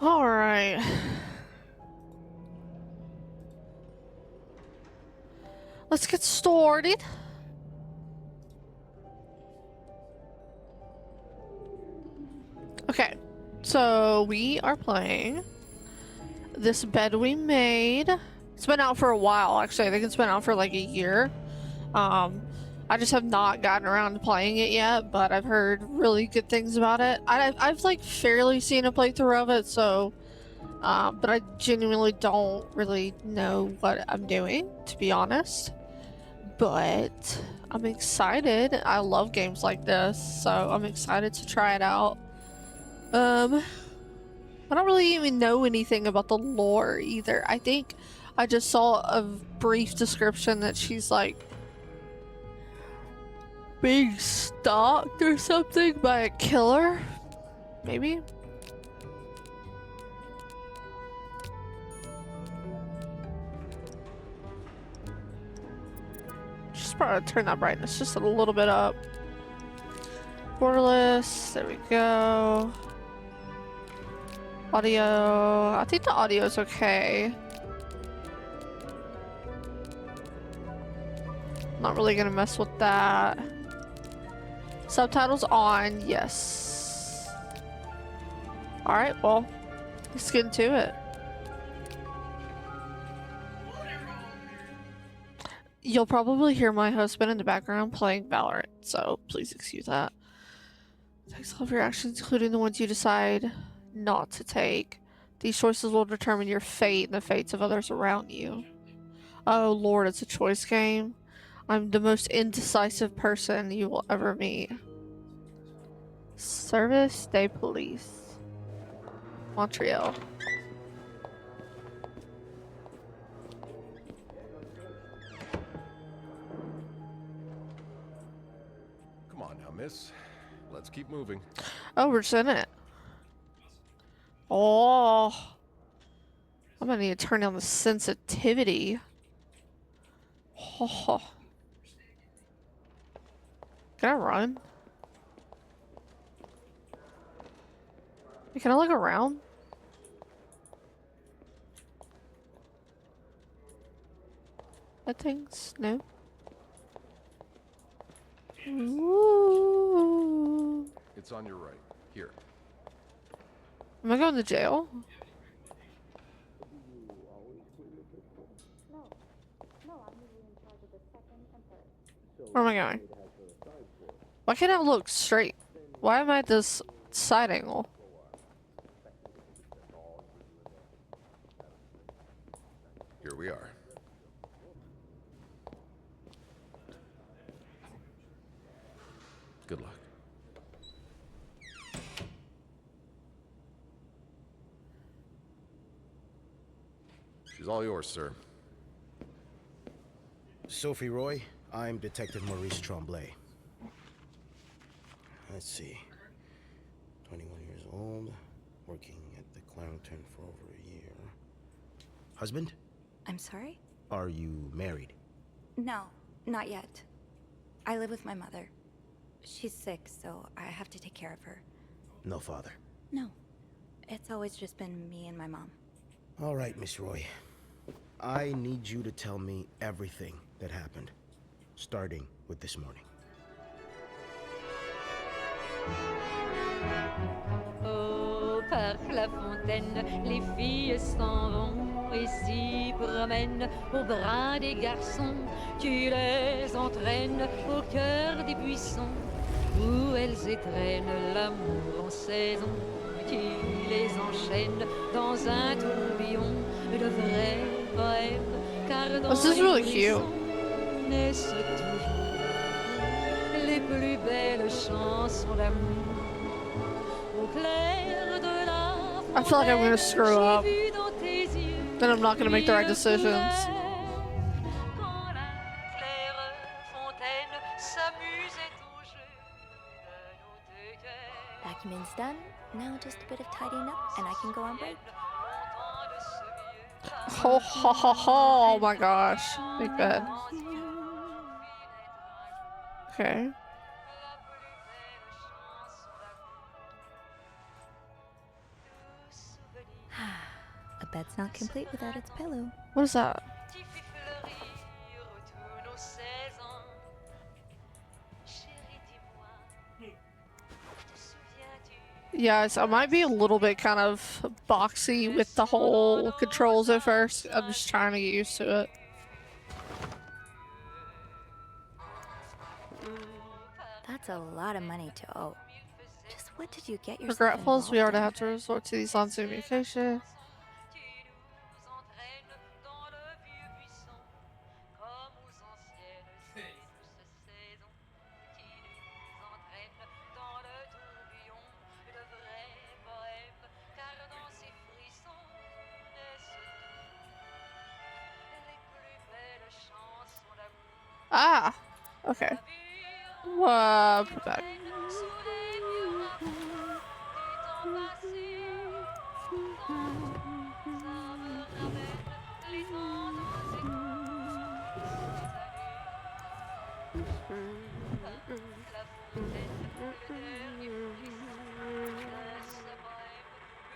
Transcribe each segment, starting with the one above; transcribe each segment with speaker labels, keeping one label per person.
Speaker 1: All right. Let's get started. Okay, so we are playing this bed we made. It's been out for a while, actually. I think it's been out for like a year. I just have not gotten around to playing it yet, but I've heard really good things about it. I've like fairly seen a playthrough of it, so but I genuinely don't really know what I'm doing, to be honest. But I'm excited. I love games like this, so I'm excited to try it out. I don't really even know anything about the lore either. I think I just saw a brief description that she's like being stalked or something by a killer. Maybe? Just probably turn that brightness just a little bit up. Borderless, there we go. Audio, I think the audio is okay. Not really gonna mess with that. Subtitles on, yes. Alright, well, let's get into it. You'll probably hear my husband in the background playing Valorant, so please excuse that. Takes all of your actions, including the ones you decide not to take. These choices will determine your fate and the fates of others around you. Oh lord, it's a choice game. I'm the most indecisive person you will ever meet. Service de Police. Montreal.
Speaker 2: Come on now, miss. Let's keep moving.
Speaker 1: Oh, we're just in it. Oh. I'm gonna need to turn down the sensitivity. Oh. Can I run? Can I look around? That thing's no. Ooh.
Speaker 2: It's on your right. Here.
Speaker 1: Am I going to jail? Where am I going? Why can't I look straight? Why am I at this side angle?
Speaker 2: Here we are. Good luck. She's all yours, sir.
Speaker 3: Sophie Roy, I'm Detective Maurice Tremblay. Let's see. 21 years old, working at the Clarendon for over a year. Husband?
Speaker 4: I'm sorry?
Speaker 3: Are you married?
Speaker 4: No, not yet. I live with my mother. She's sick, so I have to take care of her.
Speaker 3: No father.
Speaker 4: No. It's always just been me and my mom.
Speaker 3: All right, Miss Roy. I need you to tell me everything that happened, starting with this morning.
Speaker 5: Oh, par la fontaine, les filles s'en vont et s'y promènent au bras des garçons. Tu les entraînes au cœur des buissons où elles étrennent l'amour en saison. Tu les enchaînes dans un tourbillon de vrais poèmes, car dans
Speaker 1: This is
Speaker 5: les
Speaker 1: really cute.
Speaker 5: buissons naissent toujours les plus belles chansons d'amour.
Speaker 1: I feel like I'm gonna screw up. Then I'm not gonna make the right decisions.
Speaker 4: Document's done. Now just a bit of tidying up, and I can go on break.
Speaker 1: Ho ho ho ho! Oh my gosh, big bed. Okay.
Speaker 4: A bed's not complete without its pillow.
Speaker 1: What is that? Yes, I might be a little bit kind of boxy with the whole controls at first. I'm just trying to get used to it.
Speaker 4: That's a lot of money to owe. Just what did you get yourself
Speaker 1: Regretful as we are
Speaker 4: involved
Speaker 1: to
Speaker 4: in?
Speaker 1: have to resort to these lines of communication. Ah, okay. Put back.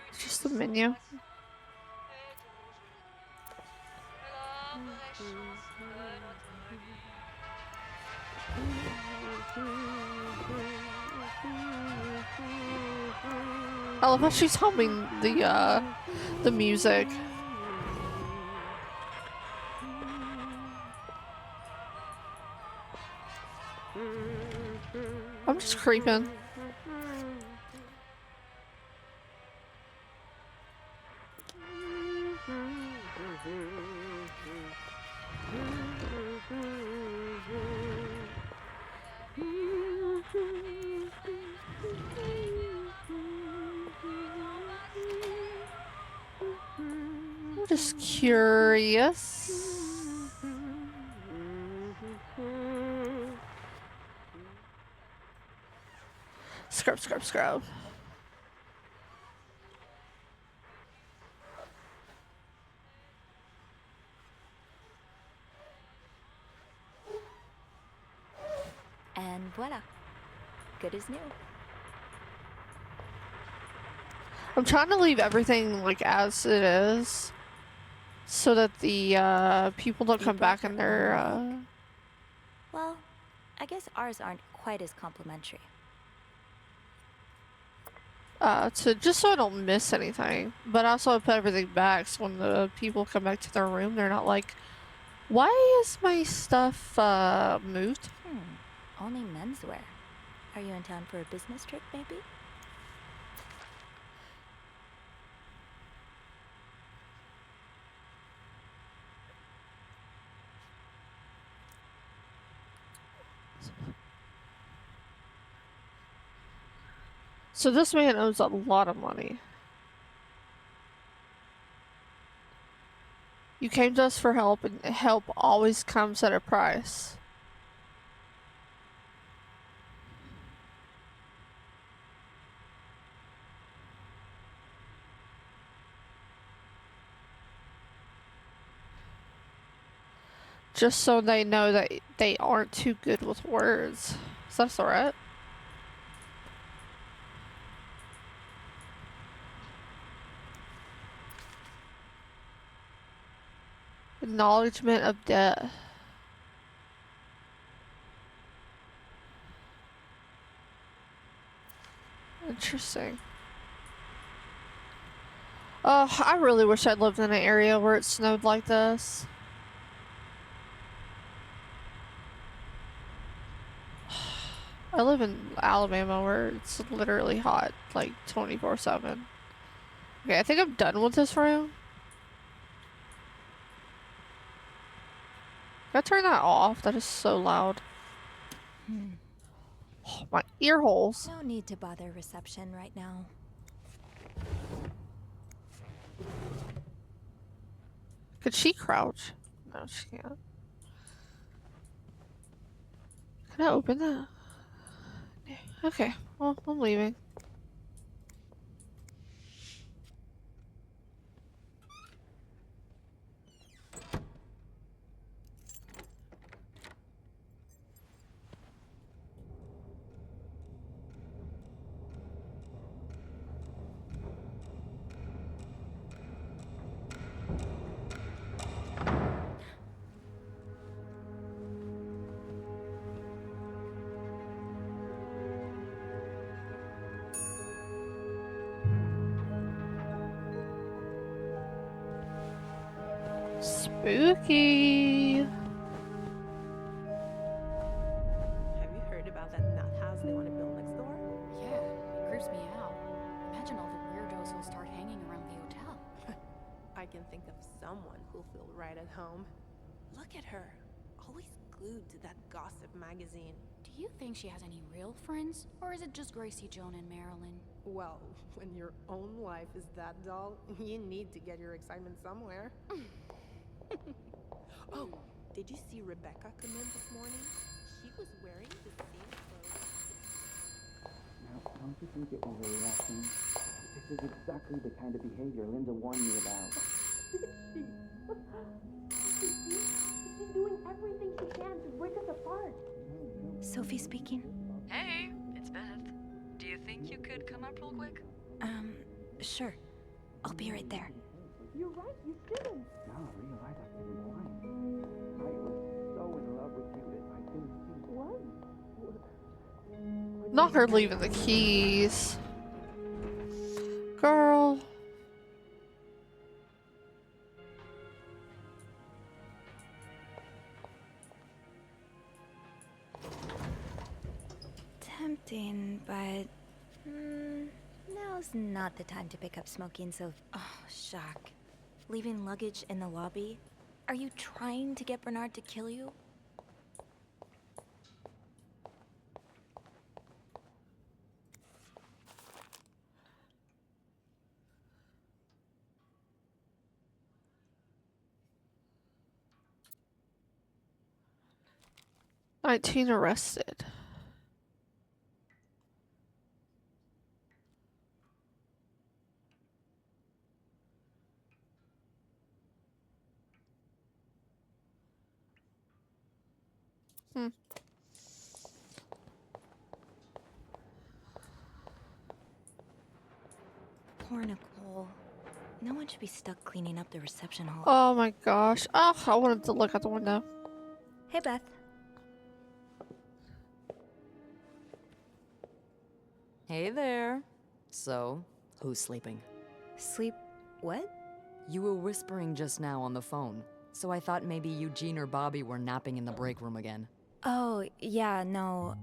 Speaker 1: It's just the menu. I love how she's humming the music. I'm just creeping. I'm just curious. Scrub, scrub, scrub.
Speaker 4: And voila. Good as new.
Speaker 1: I'm trying to leave everything like as it is, so that the people don't come back and they're
Speaker 4: Well, I guess ours aren't quite as complimentary.
Speaker 1: to just so I don't miss anything. But also I put everything back so when the people come back to their room, they're not like, why is my stuff moved?
Speaker 4: Only menswear. Are you in town for a business trip, maybe?
Speaker 1: So this man owes a lot of money. You came to us for help, and help always comes at a price. Just so they know that they aren't too good with words. So that's alright. Acknowledgement of debt. Interesting. Oh, I really wish I lived in an area where it snowed like this. I live in Alabama where it's literally hot, like 24/7. Okay, I think I'm done with this room. Can I turn that off? That is so loud. Oh, my ear holes.
Speaker 4: No need to bother reception right now.
Speaker 1: Could she crouch? No, she can't. Can I open that? Okay, well, I'm leaving. Spooky.
Speaker 6: Have you heard about that nut house they want to build next door?
Speaker 7: Yeah, it creeps me out. Imagine all the weirdos who'll start hanging around the hotel.
Speaker 6: I can think of someone who'll feel right at home. Look at her, always glued to that gossip magazine.
Speaker 7: Do you think she has any real friends? Or is it just Gracie, Joan, and Marilyn?
Speaker 6: Well, when your own life is that dull, you need to get your excitement somewhere. Oh, did you see Rebecca come in this morning? She was wearing the same clothes.
Speaker 8: Now, don't you think you're overreacting? This is exactly the kind of behavior Linda warned me about.
Speaker 6: She's doing everything she can to break us apart.
Speaker 4: Sophie speaking.
Speaker 9: Hey, it's Beth. Do you think you could come up real quick?
Speaker 4: Sure. I'll be right there.
Speaker 6: You're right, you shouldn't.
Speaker 8: Now I realize I've been blind. I was so in love with you that I didn't see.
Speaker 6: What?
Speaker 1: Not her leaving the keys. Girl.
Speaker 4: Tempting, but now's not the time to pick up smoking, so shock. Leaving luggage in the lobby? Are you trying to get Bernard to kill you?
Speaker 1: "19 arrested."
Speaker 4: Poor Nicole. No one should be stuck cleaning up the reception hall.
Speaker 1: Oh my gosh. Oh, I wanted to look out the window.
Speaker 4: Hey, Beth.
Speaker 9: Hey there. So, who's sleeping?
Speaker 4: Sleep... what?
Speaker 9: You were whispering just now on the phone, so I thought maybe Eugene or Bobby were napping in the break room again.
Speaker 4: Oh, yeah, no.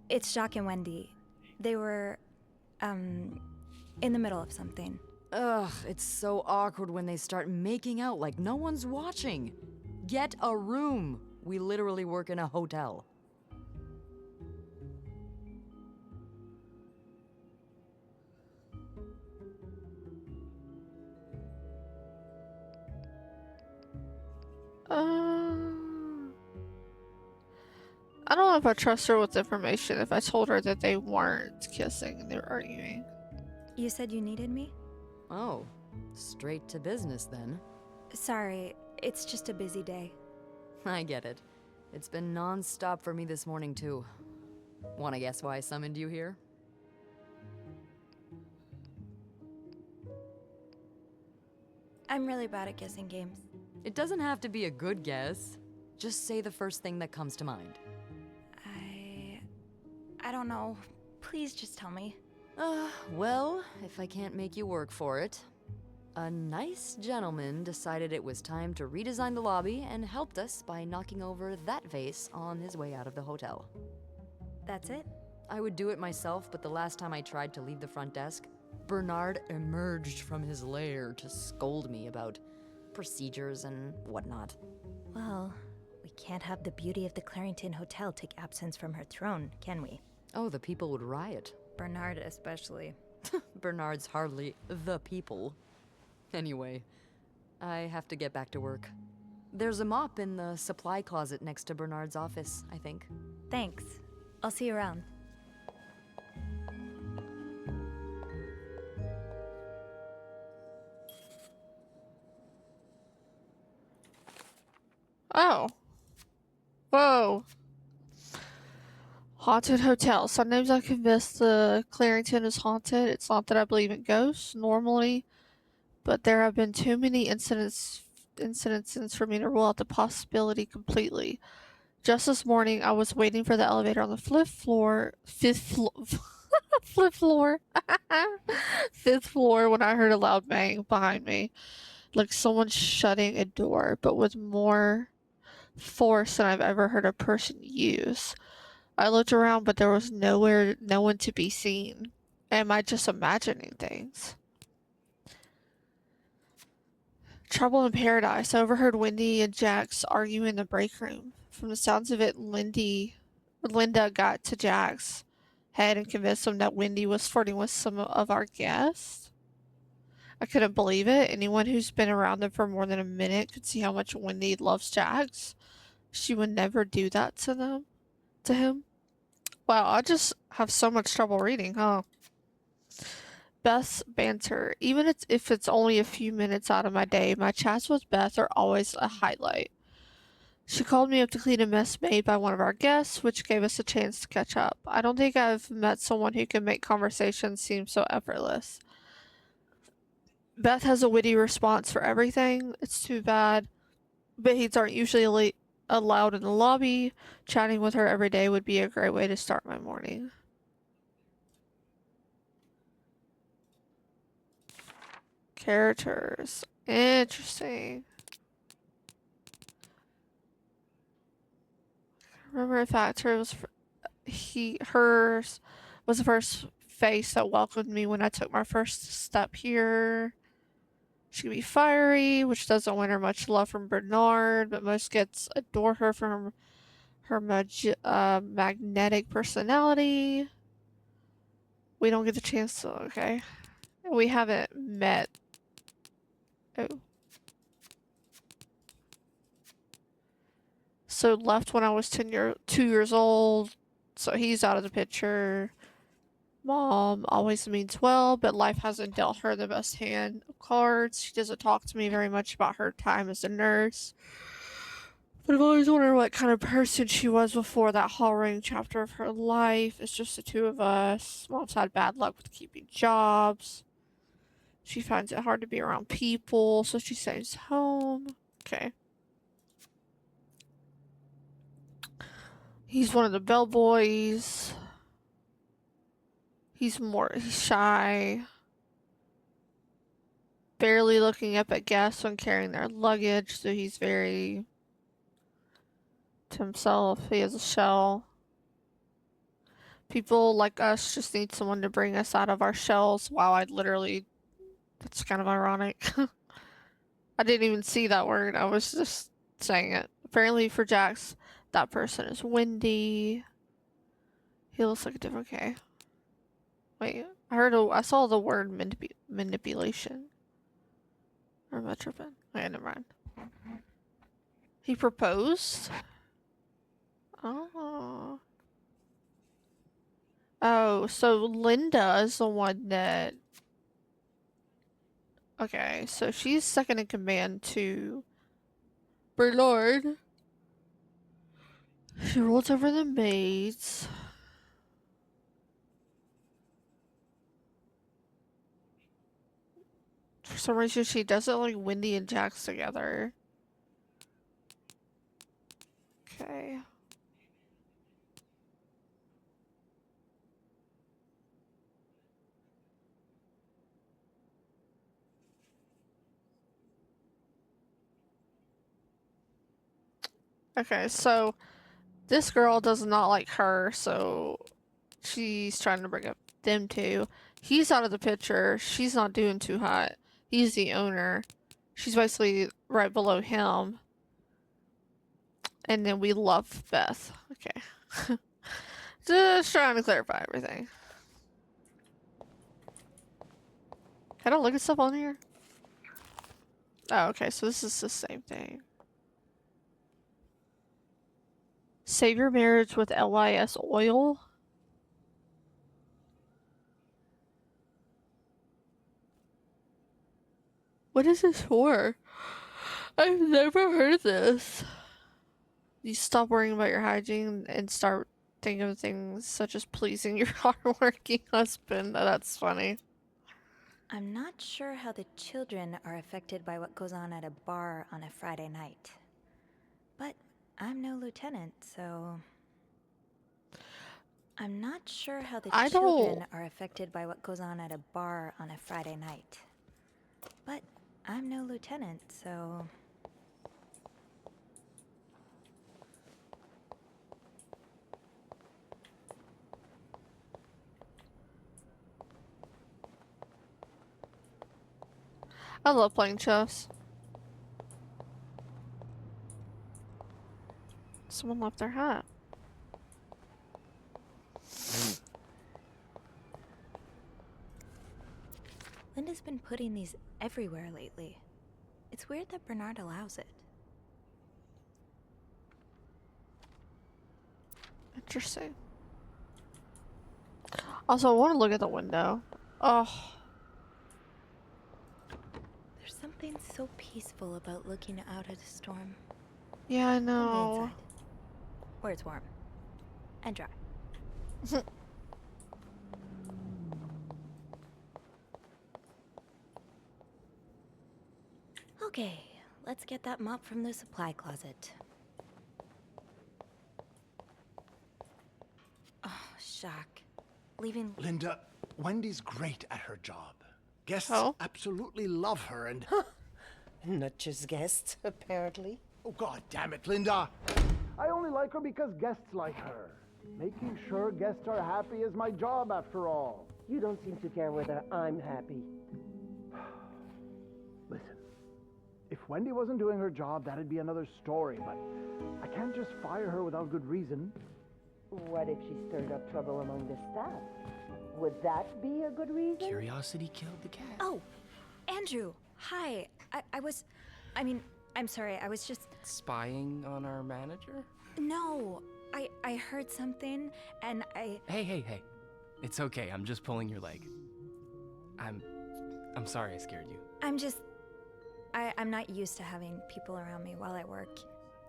Speaker 4: It's Jacques and Wendy. They were, in the middle of something.
Speaker 9: Ugh, it's so awkward when they start making out like no one's watching. Get a room. We literally work in a hotel.
Speaker 1: I don't know if I trust her with information if I told her that they weren't kissing and they were arguing.
Speaker 4: You said you needed me?
Speaker 9: Oh, straight to business then.
Speaker 4: Sorry, it's just a busy day.
Speaker 9: I get it. It's been non-stop for me this morning, too. Wanna guess why I summoned you here?
Speaker 4: I'm really bad at guessing games.
Speaker 9: It doesn't have to be a good guess. Just say the first thing that comes to mind.
Speaker 4: I don't know. Please just tell me.
Speaker 9: Well, if I can't make you work for it. A nice gentleman decided it was time to redesign the lobby and helped us by knocking over that vase on his way out of the hotel.
Speaker 4: That's it?
Speaker 9: I would do it myself, but the last time I tried to leave the front desk, Bernard emerged from his lair to scold me about procedures and whatnot.
Speaker 4: Well, we can't have the beauty of the Clarington Hotel take absence from her throne, can we?
Speaker 9: Oh, the people would riot.
Speaker 4: Bernard especially.
Speaker 9: Bernard's hardly the people. Anyway, I have to get back to work. There's a mop in the supply closet next to Bernard's office, I think.
Speaker 4: Thanks. I'll see you around.
Speaker 1: Oh. Whoa. Haunted hotel. Sometimes I convinced the Clarington is haunted. It's not that I believe in ghosts normally, but there have been too many incidences for me to rule out the possibility completely. Just this morning, I was waiting for the elevator on the fifth floor, fifth floor when I heard a loud bang behind me, like someone shutting a door, but with more force than I've ever heard a person use. I looked around, but there was no one to be seen. Am I just imagining things? Trouble in Paradise. I overheard Wendy and Jax argue in the break room. From the sounds of it, Linda got to Jax head and convinced him that Wendy was flirting with some of our guests. I couldn't believe it. Anyone who's been around them for more than a minute could see how much Wendy loves Jax. She would never do that to him. Wow, I just have so much trouble reading, huh? Beth's banter. Even if it's only a few minutes out of my day, my chats with Beth are always a highlight. She called me up to clean a mess made by one of our guests, which gave us a chance to catch up. I don't think I've met someone who can make conversations seem so effortless. Beth has a witty response for everything. It's too bad Bates aren't usually allowed in the lobby. Chatting with her every day would be a great way to start my morning. Characters. Interesting. Remember, in fact, hers was the first face that welcomed me when I took my first step here. She can be fiery, which doesn't win her much love from Bernard, but most kids adore her for her magnetic personality. We don't get the chance to, okay. We haven't met. Oh. So left when I was 2 years old, so he's out of the picture. Mom always means well, but life hasn't dealt her the best hand of cards. She doesn't talk to me very much about her time as a nurse. But I've always wondered what kind of person she was before that harrowing chapter of her life. It's just the two of us. Mom's had bad luck with keeping jobs. She finds it hard to be around people, so she stays home. Okay. He's one of the bellboys. He's shy. Barely looking up at guests when carrying their luggage, so he's very to himself. He has a shell. People like us just need someone to bring us out of our shells. Wow, that's kind of ironic. I didn't even see that word. I was just saying it. Apparently for Jax, that person is Wendy. He looks like a different K. Wait, I saw the word manipulation. Or am I tripping? Okay, never mind. He proposed? Oh. Oh, so Linda is the one that... Okay, so she's second in command to Bernard. She rolls over the maids. For some reason, she doesn't like Wendy and Jax together. Okay. Okay, so this girl does not like her, so she's trying to bring up them two. He's out of the picture. She's not doing too hot. He's the owner. She's basically right below him. And then we love Beth. Okay. Just trying to clarify everything. Can I look at stuff on here? Oh, okay, so this is the same thing. Save your marriage with LIS oil? What is this for? I've never heard of this. You stop worrying about your hygiene and start thinking of things such as pleasing your hardworking husband. Oh, that's funny.
Speaker 4: I'm not sure how the children are affected by what goes on at a bar on a Friday night. But I'm no lieutenant, so... I'm not sure how the children are affected by what goes on at a bar on a Friday night. But I'm no lieutenant, so...
Speaker 1: I love playing chess. Someone left their hat.
Speaker 4: Linda's been putting these everywhere lately. It's weird that Bernard allows it.
Speaker 1: Interesting. Also, I want to look at the window. Oh.
Speaker 4: There's something so peaceful about looking out at a storm.
Speaker 1: Yeah, I know.
Speaker 4: Inside, where it's warm and dry. Okay, let's get that mop from the supply closet. Oh, shock. Leaving...
Speaker 10: Linda, Wendy's great at her job. Guests absolutely love her and...
Speaker 11: Not just guests, apparently.
Speaker 10: Oh, God damn it, Linda! I only like her because guests like her. Making sure guests are happy is my job, after all.
Speaker 11: You don't seem to care whether I'm happy.
Speaker 10: Listen, if Wendy wasn't doing her job, that'd be another story, but I can't just fire her without good reason.
Speaker 11: What if she stirred up trouble among the staff? Would that be a good reason?
Speaker 12: Curiosity killed the cat.
Speaker 4: Oh, Andrew, hi. I'm sorry, I was just...
Speaker 12: Spying on our manager?
Speaker 4: No, I heard something, and I...
Speaker 12: Hey. It's okay, I'm just pulling your leg. I'm sorry I scared you.
Speaker 4: I'm not used to having people around me while I work.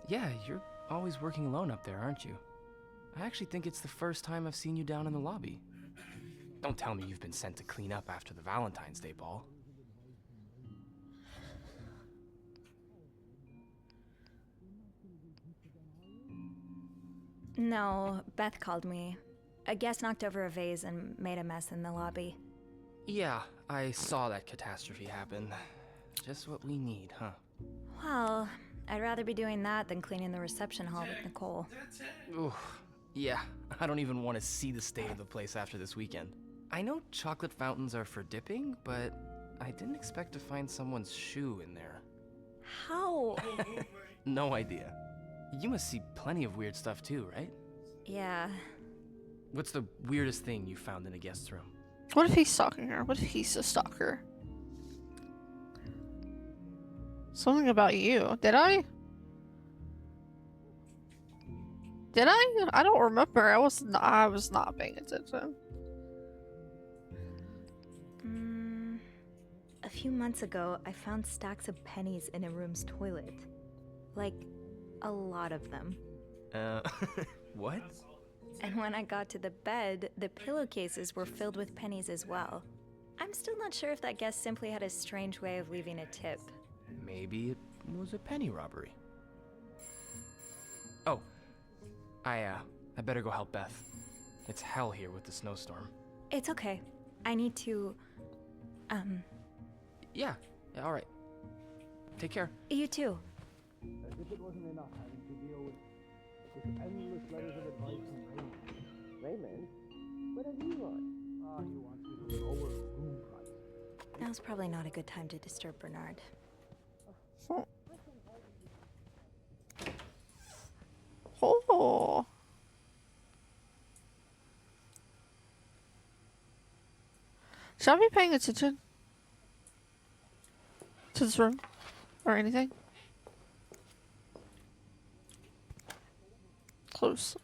Speaker 12: Yeah, you're always working alone up there, aren't you? I actually think it's the first time I've seen you down in the lobby. Don't tell me you've been sent to clean up after the Valentine's Day ball.
Speaker 4: No, Beth called me. A guest knocked over a vase and made a mess in the lobby.
Speaker 12: Yeah, I saw that catastrophe happen. Just what we need, huh?
Speaker 4: Well, I'd rather be doing that than cleaning the reception hall with Nicole.
Speaker 12: Oof. Yeah, I don't even want to see the state of the place after this weekend. I know chocolate fountains are for dipping, but I didn't expect to find someone's shoe in there.
Speaker 4: How?
Speaker 12: No idea. You must see plenty of weird stuff too, right?
Speaker 4: Yeah.
Speaker 12: What's the weirdest thing you found in a guest's room?
Speaker 1: What if he's stalking her? What if he's a stalker? Something about you. Did I? Did I? I don't remember. I was not paying attention.
Speaker 4: A few months ago, I found stacks of pennies in a room's toilet. Like, a lot of them.
Speaker 12: What?
Speaker 4: And when I got to the bed, the pillowcases were filled with pennies as well. I'm still not sure if that guest simply had a strange way of leaving a tip.
Speaker 12: Maybe it was a penny robbery. Oh, I better go help Beth. It's hell here with the snowstorm.
Speaker 4: It's okay. I need to,
Speaker 12: Yeah, all right. Take care.
Speaker 4: You too.
Speaker 10: As if it wasn't enough having to deal with endless letters of advice from Raymond.
Speaker 11: Raymond? What have you on?
Speaker 10: He wants me to lower room price.
Speaker 4: Now's probably not a good time to disturb Bernard.
Speaker 1: Oh. Should I be paying attention to this room or anything? Close.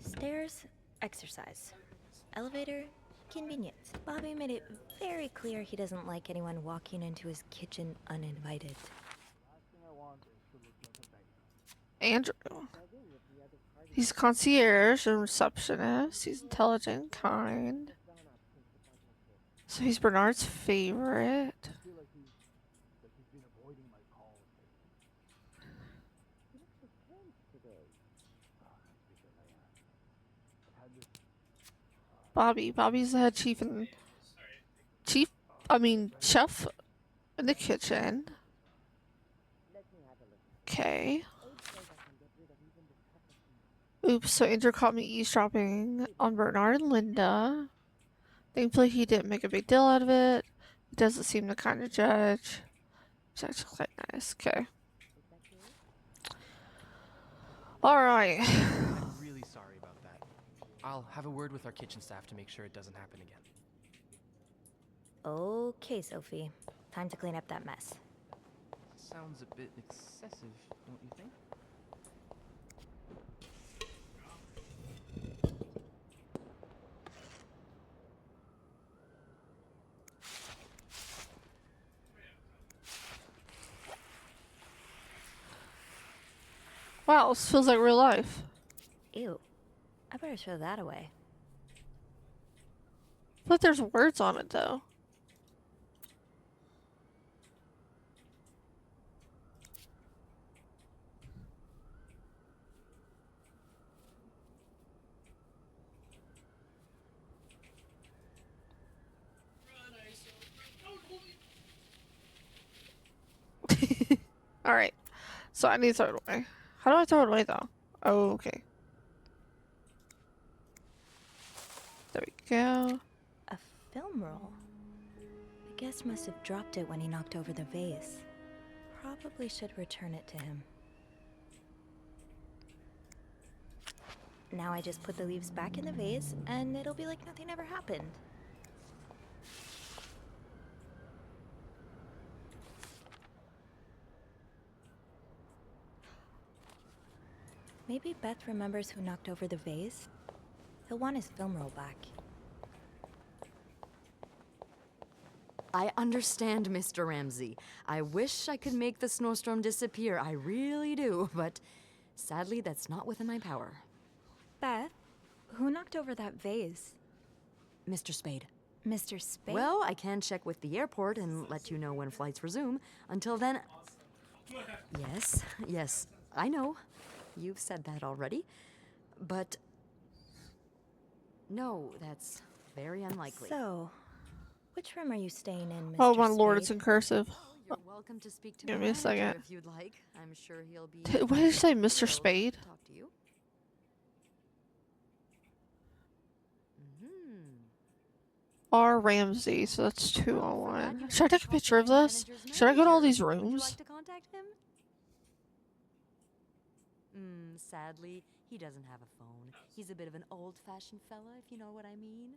Speaker 4: Stairs, exercise. Elevator, convenience. Bobby made it very clear he doesn't like anyone walking into his kitchen uninvited.
Speaker 1: Andrew. He's a concierge and receptionist. He's intelligent, kind. So he's Bernard's favorite. Bobby's the head chef in the kitchen. Okay. Oops, so Andrew caught me eavesdropping on Bernard and Linda. Thankfully, he didn't make a big deal out of it. He doesn't seem to kind of judge. It's actually quite nice. Okay. Alright.
Speaker 12: I'm really sorry about that. I'll have a word with our kitchen staff to make sure it doesn't happen again.
Speaker 4: Okay, Sophie. Time to clean up that mess.
Speaker 12: Sounds a bit excessive, don't you think?
Speaker 1: Wow, this feels like real life.
Speaker 4: Ew. I better throw that away.
Speaker 1: But there's words on it, though. Alright. So I need to throw it away. How do I throw it away, though? Oh, okay. There we go.
Speaker 4: A film roll. The guest must have dropped it when he knocked over the vase. Probably should return it to him. Now I just put the leaves back in the vase, and it'll be like nothing ever happened. Maybe Beth remembers who knocked over the vase. He'll want his film roll back.
Speaker 9: I understand, Mr. Ramsey. I wish I could make the snowstorm disappear. I really do, but sadly, that's not within my power.
Speaker 4: Beth, who knocked over that vase?
Speaker 9: Mr. Spade.
Speaker 4: Mr. Spade?
Speaker 9: Well, I can check with the airport and let you know when flights resume. Until then... Yes, I know. You've said that already. But... no, that's very unlikely.
Speaker 4: So, which room are you staying in, Mr.
Speaker 1: Oh my lord,
Speaker 4: Spade?
Speaker 1: it's in cursive.
Speaker 9: You're welcome to speak to
Speaker 1: Give
Speaker 9: my
Speaker 1: me a
Speaker 9: manager
Speaker 1: second.
Speaker 9: if you'd like. I'm sure he'll be...
Speaker 1: What did you say, Mr. Spade?
Speaker 9: Talk to you.
Speaker 1: R. Ramsey, so that's 201. Should I take a picture of this? Should I go to all these
Speaker 9: Would you
Speaker 1: rooms?
Speaker 9: like to contact him? Sadly, he doesn't have a phone. He's a bit of an old-fashioned fella, if you know what I mean.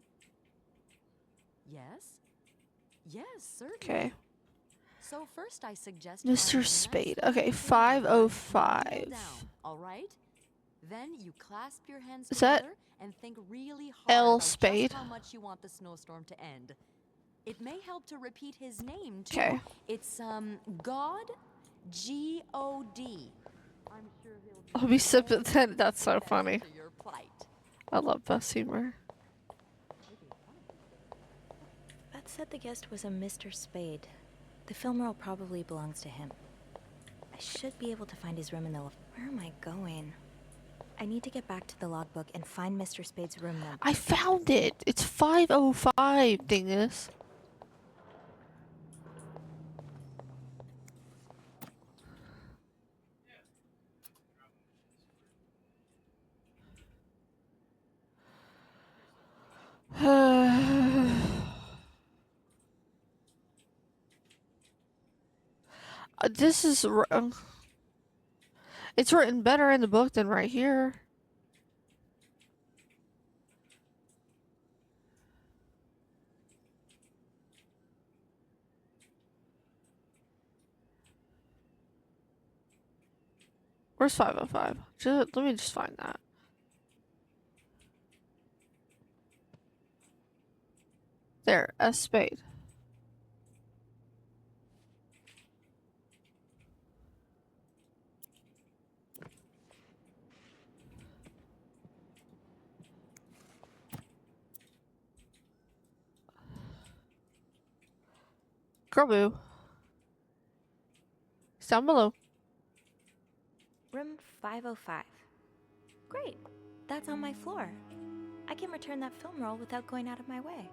Speaker 9: Yes? Yes, certainly.
Speaker 1: Okay.
Speaker 9: So first I suggest
Speaker 1: Mr. Spade. Okay, 505.
Speaker 9: All right? Then you clasp your hands
Speaker 1: Is that
Speaker 9: together and think really hard
Speaker 1: L.
Speaker 9: about
Speaker 1: Spade?
Speaker 9: just how much you want the snowstorm to end. It may help to repeat his name too.
Speaker 1: Okay.
Speaker 9: It's God, G-O-D.
Speaker 1: I'll be sympathetic. That's so funny.
Speaker 9: To your plight.
Speaker 1: I love Beth's humor.
Speaker 4: Beth said the guest was a Mr. Spade. The film roll probably belongs to him. I should be able to find his room in the... Where am I going? I need to get back to the logbook and find Mr. Spade's room number.
Speaker 1: I found it! It's 505, dingus. This is... It's written better in the book than right here. Where's 505? Let me just find that. There, S Spade. Girl boo. It's down below.
Speaker 4: Room 505. Great. That's on my floor. I can return that film roll without going out of my way.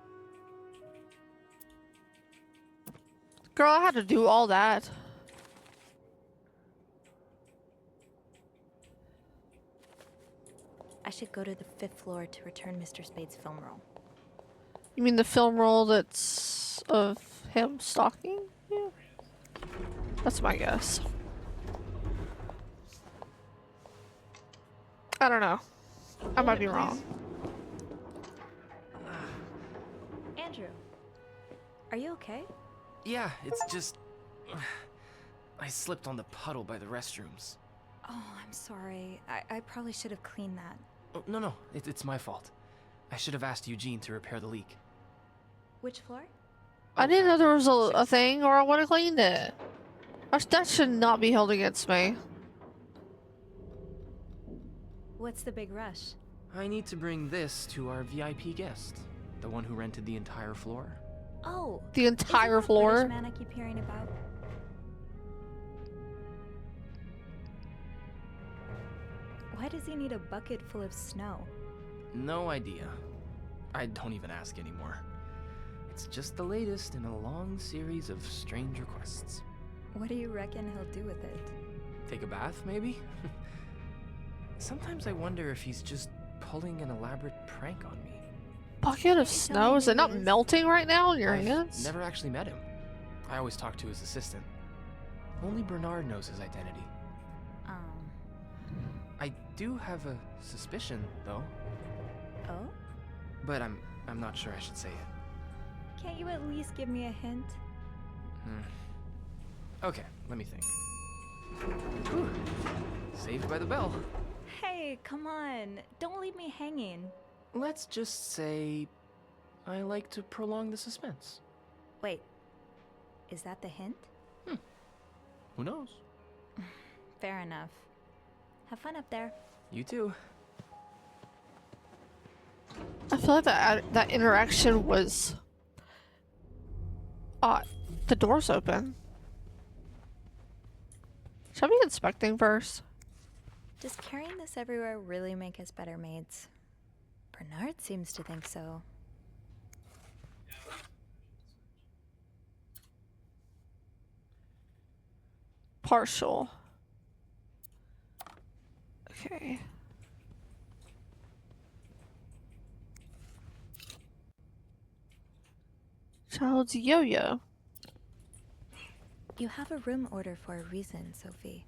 Speaker 1: Girl, I had to do all that.
Speaker 4: I should go to the 5th floor to return Mr. Spade's film roll.
Speaker 1: You mean the film roll that's of him stalking you? That's my guess. I don't know. I might be wrong.
Speaker 4: Andrew, are you okay?
Speaker 12: Yeah, it's just... I slipped on the puddle by the restrooms.
Speaker 4: Oh, I'm sorry. I probably should have cleaned that.
Speaker 12: Oh, no, it's my fault. I should have asked Eugene to repair the leak.
Speaker 4: Which floor?
Speaker 1: I didn't know there was a thing, or I would have cleaned it. That should not be held against me.
Speaker 4: What's the big rush?
Speaker 12: I need to bring this to our VIP guest. The one who rented the entire floor.
Speaker 4: Oh,
Speaker 1: The entire
Speaker 4: is it that
Speaker 1: floor?
Speaker 4: British man I keep hearing about? Why does he need a bucket full of snow?
Speaker 12: No idea. I don't even ask anymore. It's just the latest in a long series of strange requests.
Speaker 4: What do you reckon he'll do with it?
Speaker 12: Take a bath, maybe? Sometimes I wonder if he's just pulling an elaborate prank on me.
Speaker 1: Bucket of snow? Is it not melting right now in your
Speaker 12: I've
Speaker 1: hands?
Speaker 12: never actually met him. I always talk to his assistant. Only Bernard knows his identity. I do have a suspicion, though.
Speaker 4: Oh?
Speaker 12: But I'm not sure I should say it.
Speaker 4: Can't you at least give me a hint?
Speaker 12: Okay, let me think. Whew. Saved by the bell.
Speaker 4: Hey, come on. Don't leave me hanging.
Speaker 12: Let's just say I like to prolong the suspense.
Speaker 4: Wait. Is that the hint?
Speaker 12: Who knows?
Speaker 4: Fair enough. Have fun up there.
Speaker 12: You too.
Speaker 1: I feel like that interaction was odd. The door's open. Should I be inspecting first?
Speaker 4: Does carrying this everywhere really make us better maids? Bernard seems to think so.
Speaker 1: Partial. Okay. Child's yo-yo.
Speaker 4: You have a room order for a reason, Sophie.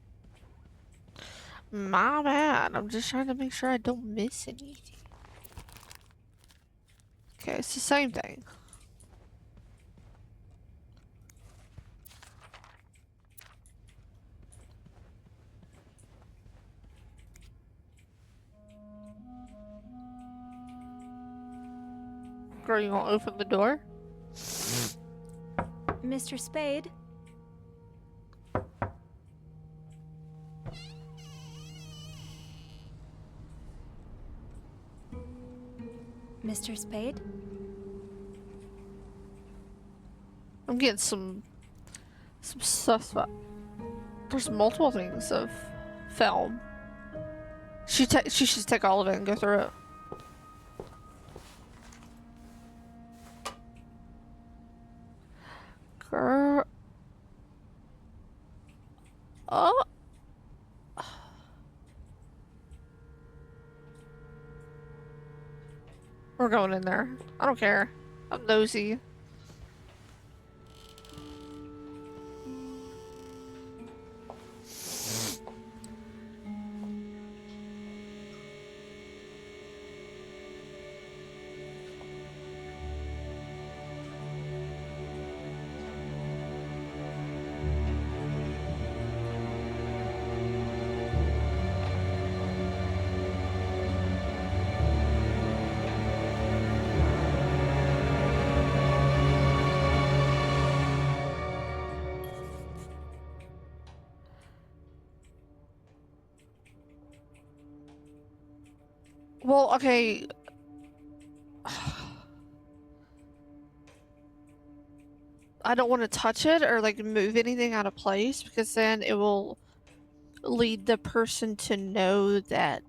Speaker 1: My bad. I'm just trying to make sure I don't miss anything. Okay, it's the same thing. Girl, you gonna open the door?
Speaker 4: Mr. Spade? Mr. Spade?
Speaker 1: I'm getting some stuff. There's multiple things of film. She should take all of it and go through it. Girl. Oh. We're going in there. I don't care. I'm nosy. Well, okay. I don't want to touch it or like move anything out of place because then it will lead the person to know that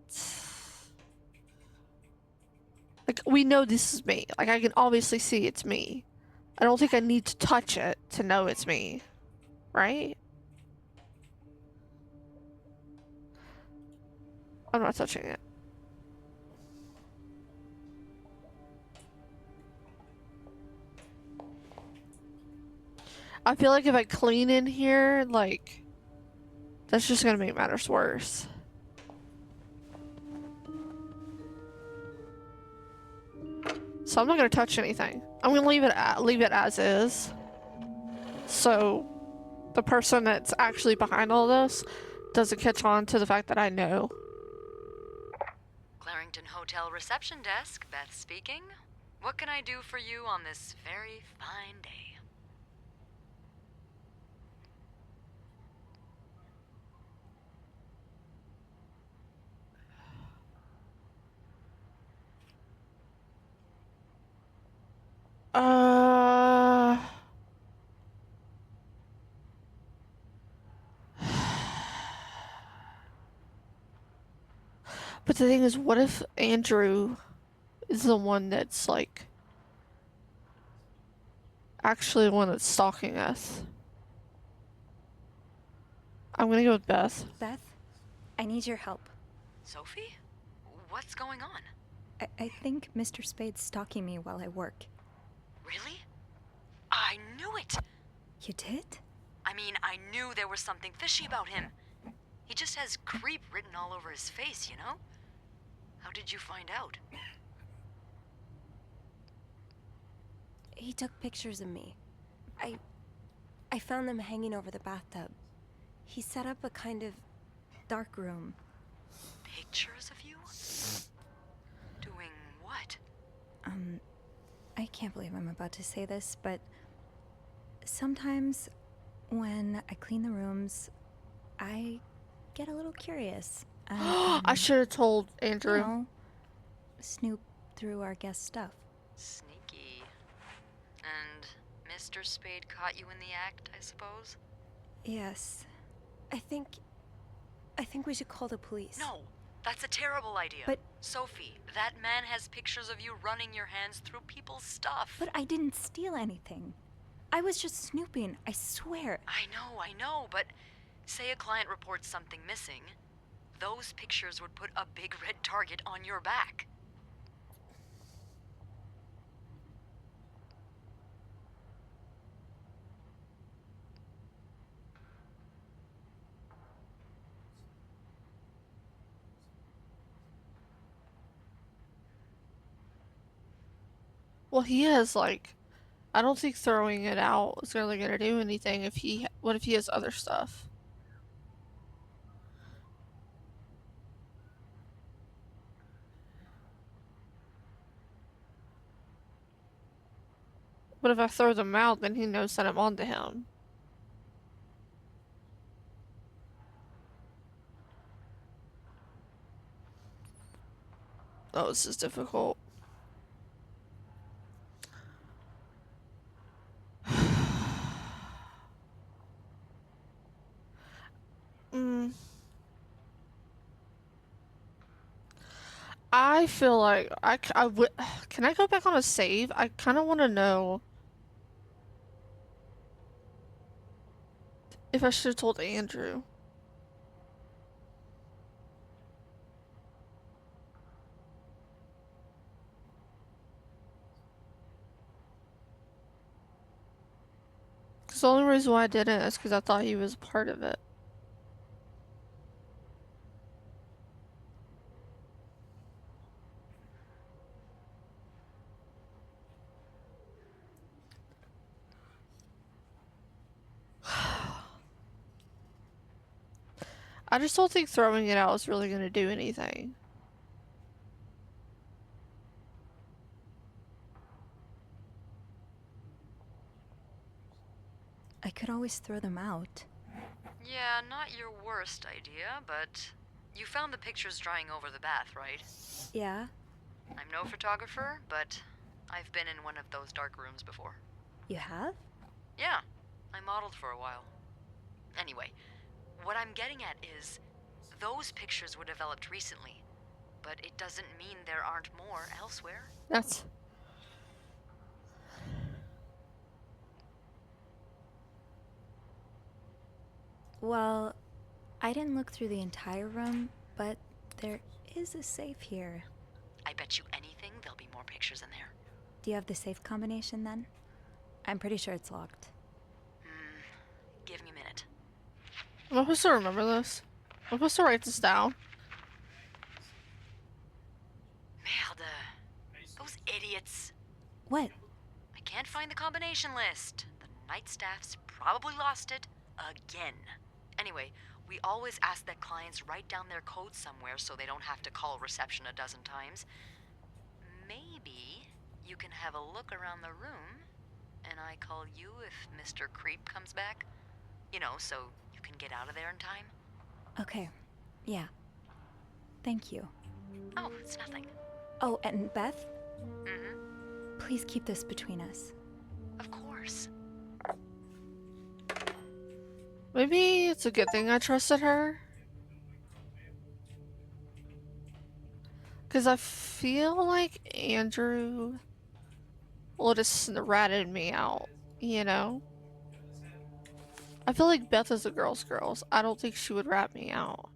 Speaker 1: like we know this is me. Like I can obviously see it's me. I don't think I need to touch it to know it's me. Right? I'm not touching it. I feel like if I clean in here, like, that's just gonna make matters worse. So I'm not gonna touch anything. I'm gonna leave it as is. So the person that's actually behind all this doesn't catch on to the fact that I know.
Speaker 9: Clarington Hotel reception desk, Beth speaking. What can I do for you on this very fine day?
Speaker 1: Uh... But the thing is, what if Andrew is the one that's like actually the one that's stalking us? I'm gonna go with Beth.
Speaker 4: Beth, I need your help.
Speaker 9: Sophie? What's going on?
Speaker 4: I think Mr. Spade's stalking me while I work.
Speaker 9: Really? I knew it!
Speaker 4: You did?
Speaker 9: I mean, I knew there was something fishy about him. He just has creep written all over his face, you know? How did you find out?
Speaker 4: He took pictures of me. I found them hanging over the bathtub. He set up a kind of dark room.
Speaker 9: Pictures of you? Doing what?
Speaker 4: I can't believe I'm about to say this, but sometimes when I clean the rooms, I get a little curious.
Speaker 1: I should have told Andrew.
Speaker 4: You know, snoop through our guest stuff.
Speaker 9: Sneaky. And Mr. Spade caught you in the act, I suppose?
Speaker 4: Yes. I think we should call the police.
Speaker 9: No, that's a terrible idea.
Speaker 4: But
Speaker 9: Sophie, that man has pictures of you running your hands through people's stuff.
Speaker 4: But I didn't steal anything. I was just snooping, I swear.
Speaker 9: I know, but say a client reports something missing, those pictures would put a big red target on your back.
Speaker 1: Well, he has like, I don't think throwing it out is really gonna do anything if what if he has other stuff? But if I throw them out, then he knows that I'm onto him. Oh, this is difficult. I feel like I would. Can I go back on a save? I kind of want to know if I should have told Andrew. Because the only reason why I didn't is because I thought he was a part of it. I just don't think throwing it out is really going to do anything.
Speaker 4: I could always throw them out.
Speaker 9: Yeah, not your worst idea, but you found the pictures drying over the bath, right?
Speaker 4: Yeah?
Speaker 9: I'm no photographer, but I've been in one of those dark rooms before.
Speaker 4: You have?
Speaker 9: Yeah, I modeled for a while. Anyway, what I'm getting at is, those pictures were developed recently, but it doesn't mean there aren't more elsewhere.
Speaker 1: That's...
Speaker 4: Well, I didn't look through the entire room, but there is a safe here.
Speaker 9: I bet you anything there'll be more pictures in there.
Speaker 4: Do you have the safe combination then? I'm pretty sure it's locked.
Speaker 9: Give me a minute.
Speaker 1: Am I supposed to remember this? I'm supposed to write this down.
Speaker 9: Merde. Those idiots.
Speaker 4: What?
Speaker 9: I can't find the combination list. The night staff's probably lost it again. Anyway, we always ask that clients write down their code somewhere so they don't have to call reception a dozen times. Maybe you can have a look around the room, and I call you if Mr. Creep comes back. You know, so you can get out of there in time.
Speaker 4: Okay. Yeah. Thank you.
Speaker 9: Oh, it's nothing.
Speaker 4: Oh, and Beth?
Speaker 9: Mm-hmm.
Speaker 4: Please keep this between us.
Speaker 9: Of course.
Speaker 1: Maybe it's a good thing I trusted her. Because I feel like Andrew would have ratted me out, you know? I feel like Beth is a girl's girl. I don't think she would rat me out.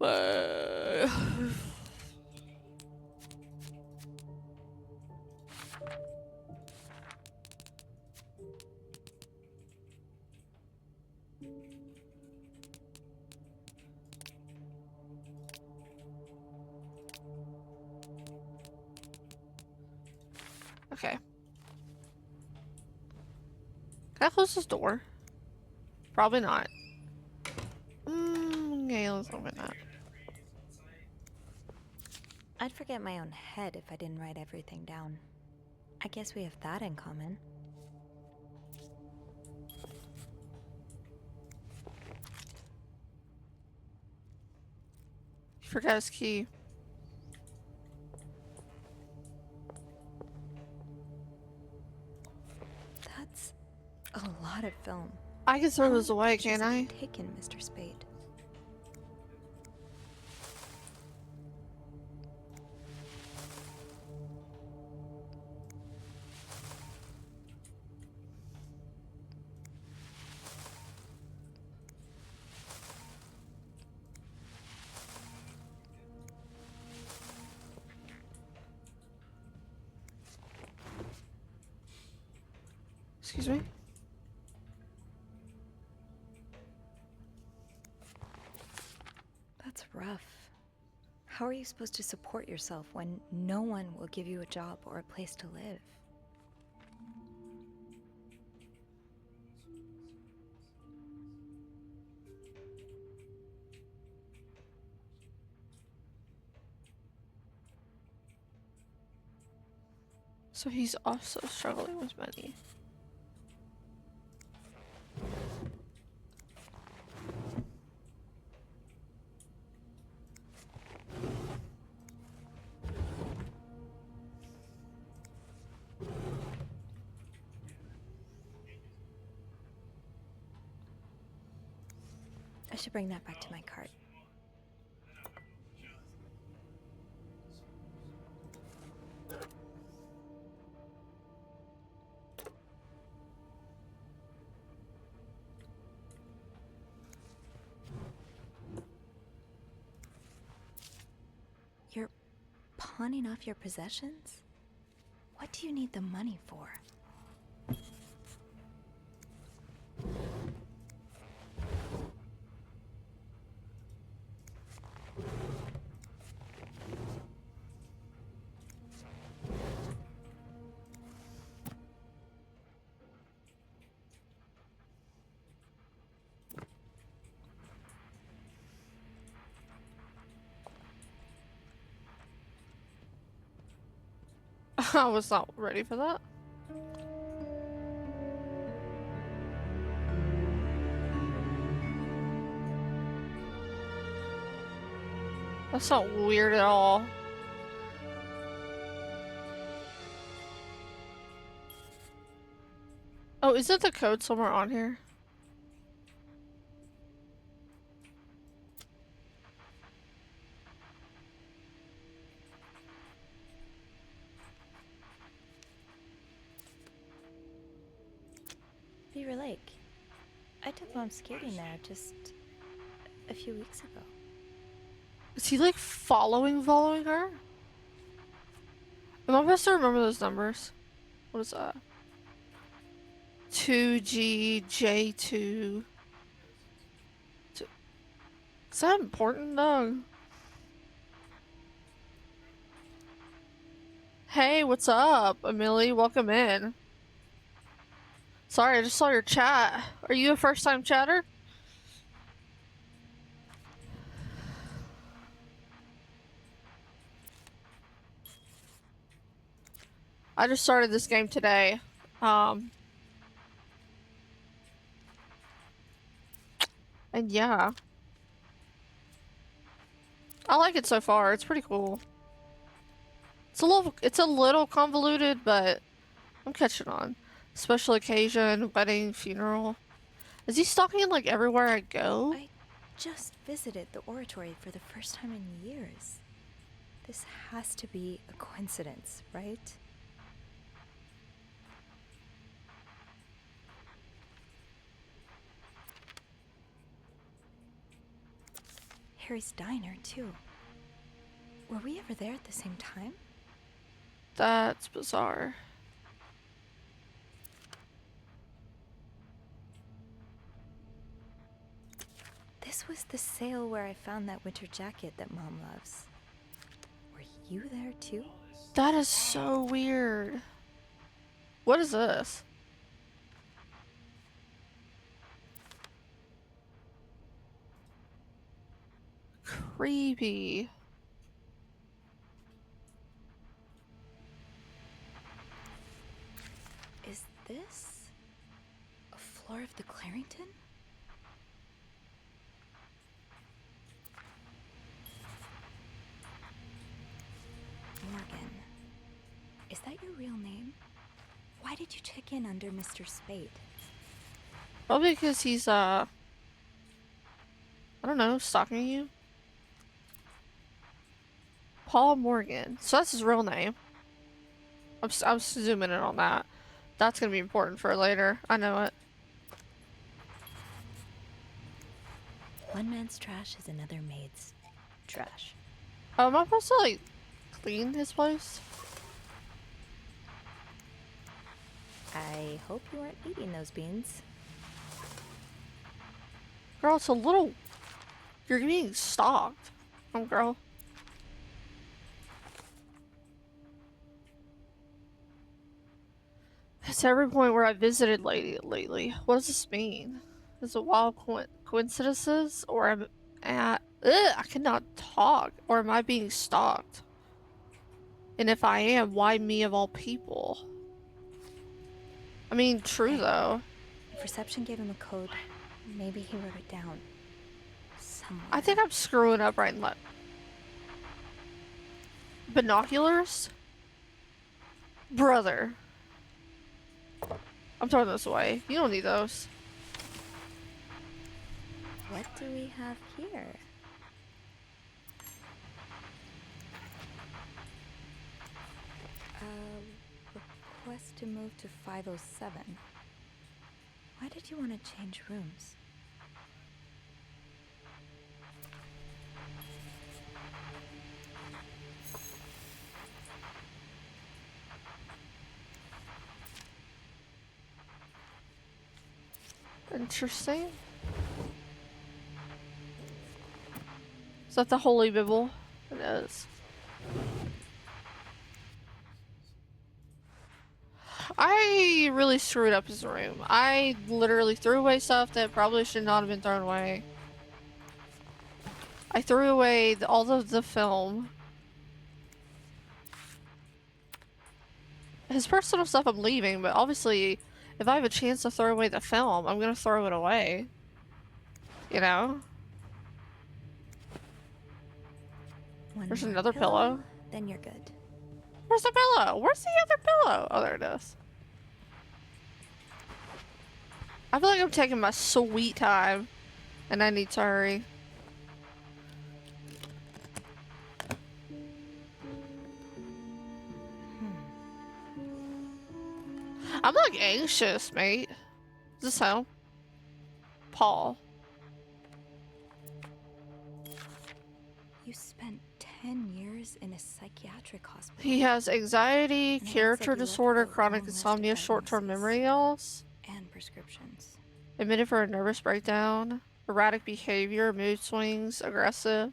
Speaker 1: But... Okay. Can I close this door? Probably not. Okay, let's open that.
Speaker 4: I'd forget my own head if I didn't write everything down. I guess we have that in common.
Speaker 1: He forgot his key.
Speaker 4: That's a lot of film.
Speaker 1: I can throw this away, can't I?
Speaker 4: Taken, Mr. Spade.
Speaker 1: Excuse me?
Speaker 4: That's rough. How are you supposed to support yourself when no one will give you a job or a place to live?
Speaker 1: So he's also struggling with money.
Speaker 4: I should bring that back to my cart. You're pawning off your possessions? What do you need the money for?
Speaker 1: I was not ready for that. That's not weird at all. Oh, isn't the code somewhere on here?
Speaker 4: Beaver Lake. I took Mom skating there just a few weeks ago.
Speaker 1: Is he like following her? Am I supposed to remember those numbers? What is that? 2G, J2. Is that important, dog? Hey, what's up, Amelie? Welcome in. Sorry, I just saw your chat. Are you a first-time chatter? I just started this game today. And yeah. I like it so far. It's pretty cool. It's a little convoluted, but I'm catching on. Special occasion, wedding, funeral. Is he stalking like everywhere I go?
Speaker 4: I just visited the oratory for the first time in years. This has to be a coincidence, right? Harry's diner, too. Were we ever there at the same time?
Speaker 1: That's bizarre.
Speaker 4: This was the sale where I found that winter jacket that Mom loves. Were you there, too?
Speaker 1: That is so weird. What is this? Creepy.
Speaker 4: Is this a floor of the Clarington? Morgan. Is that your real name? Why did you check in under Mr. Spade?
Speaker 1: Probably because he's, I don't know, stalking you? Paul Morgan. So that's his real name. I'm zooming in on that. That's gonna be important for later. I know it.
Speaker 4: One man's trash is another maid's trash.
Speaker 1: Oh, am I supposed to, like, clean his place?
Speaker 4: I hope you weren't eating those beans.
Speaker 1: Girl, it's a little... You're being stalked. Oh, girl. It's every point where I visited lately. What does this mean? Is it wild coincidences? Or am I... I cannot talk. Or am I being stalked? And if I am, why me of all people? I mean, true though.
Speaker 4: If reception gave him a code, maybe he wrote it down. Somewhere.
Speaker 1: I think I'm screwing up right and left. Binoculars? Brother. I'm throwing those away. You don't need those.
Speaker 4: What do we have here? Request to move to 507. Why did you want to change rooms?
Speaker 1: Interesting. Is that the Holy Bible? It is. I really screwed up his room. I literally threw away stuff that probably should not have been thrown away. I threw away all of the film. His personal stuff I'm leaving, but obviously if I have a chance to throw away the film, I'm gonna throw it away. You know? There's another pillow.
Speaker 4: Then you're good.
Speaker 1: Where's the pillow? Where's the other pillow? Oh, there it is. I feel like I'm taking my sweet time, and I need to hurry. I'm like anxious, mate. Is this him? Paul.
Speaker 4: You spent 10 years in a psychiatric hospital.
Speaker 1: He has anxiety,
Speaker 4: And it
Speaker 1: character
Speaker 4: looks like you left
Speaker 1: disorder,
Speaker 4: a
Speaker 1: chronic
Speaker 4: long list of
Speaker 1: insomnia, short-term
Speaker 4: diagnoses.
Speaker 1: memory loss.
Speaker 4: And prescriptions.
Speaker 1: Admitted for a nervous breakdown, erratic behavior, mood swings, aggressive,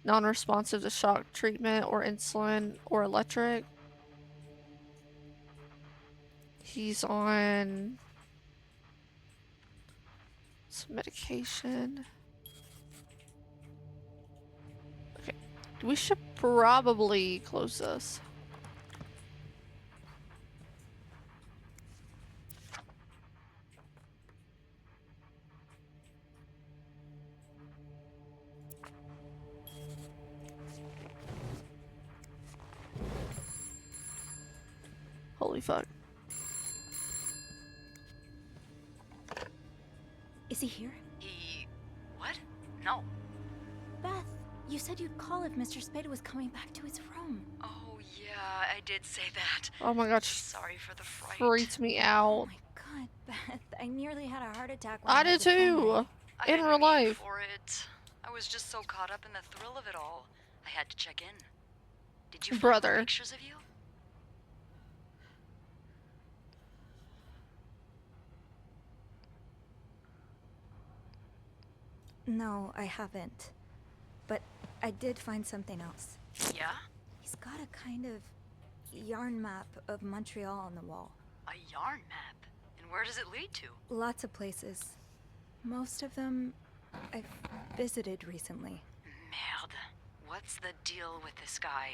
Speaker 1: non-responsive to shock treatment or insulin or electric. He's on some medication. Okay, we should probably close this. Holy fuck.
Speaker 4: Is he here?
Speaker 9: What? No.
Speaker 4: Beth, you said you'd call if Mr. Spade was coming back to his room.
Speaker 9: Oh, yeah, I did say that.
Speaker 1: Oh my god, she
Speaker 9: Sorry for the fright.
Speaker 1: freaked me out.
Speaker 4: Oh my god, Beth, I nearly had a heart attack when
Speaker 1: I
Speaker 4: I
Speaker 1: did
Speaker 4: heard the phone
Speaker 1: too.
Speaker 4: ring.
Speaker 9: I
Speaker 1: In
Speaker 9: didn't
Speaker 1: real
Speaker 9: mean
Speaker 1: life.
Speaker 9: for it. I was just so caught up in the thrill of it all. I had to check in. Did you find
Speaker 1: Brother.
Speaker 9: more pictures of you?
Speaker 4: No, I haven't. But I did find something else.
Speaker 9: Yeah?
Speaker 4: He's got a kind of yarn map of Montreal on the wall.
Speaker 9: A yarn map? And where does it lead to?
Speaker 4: Lots of places. Most of them I've visited recently.
Speaker 9: Merde. What's the deal with this guy?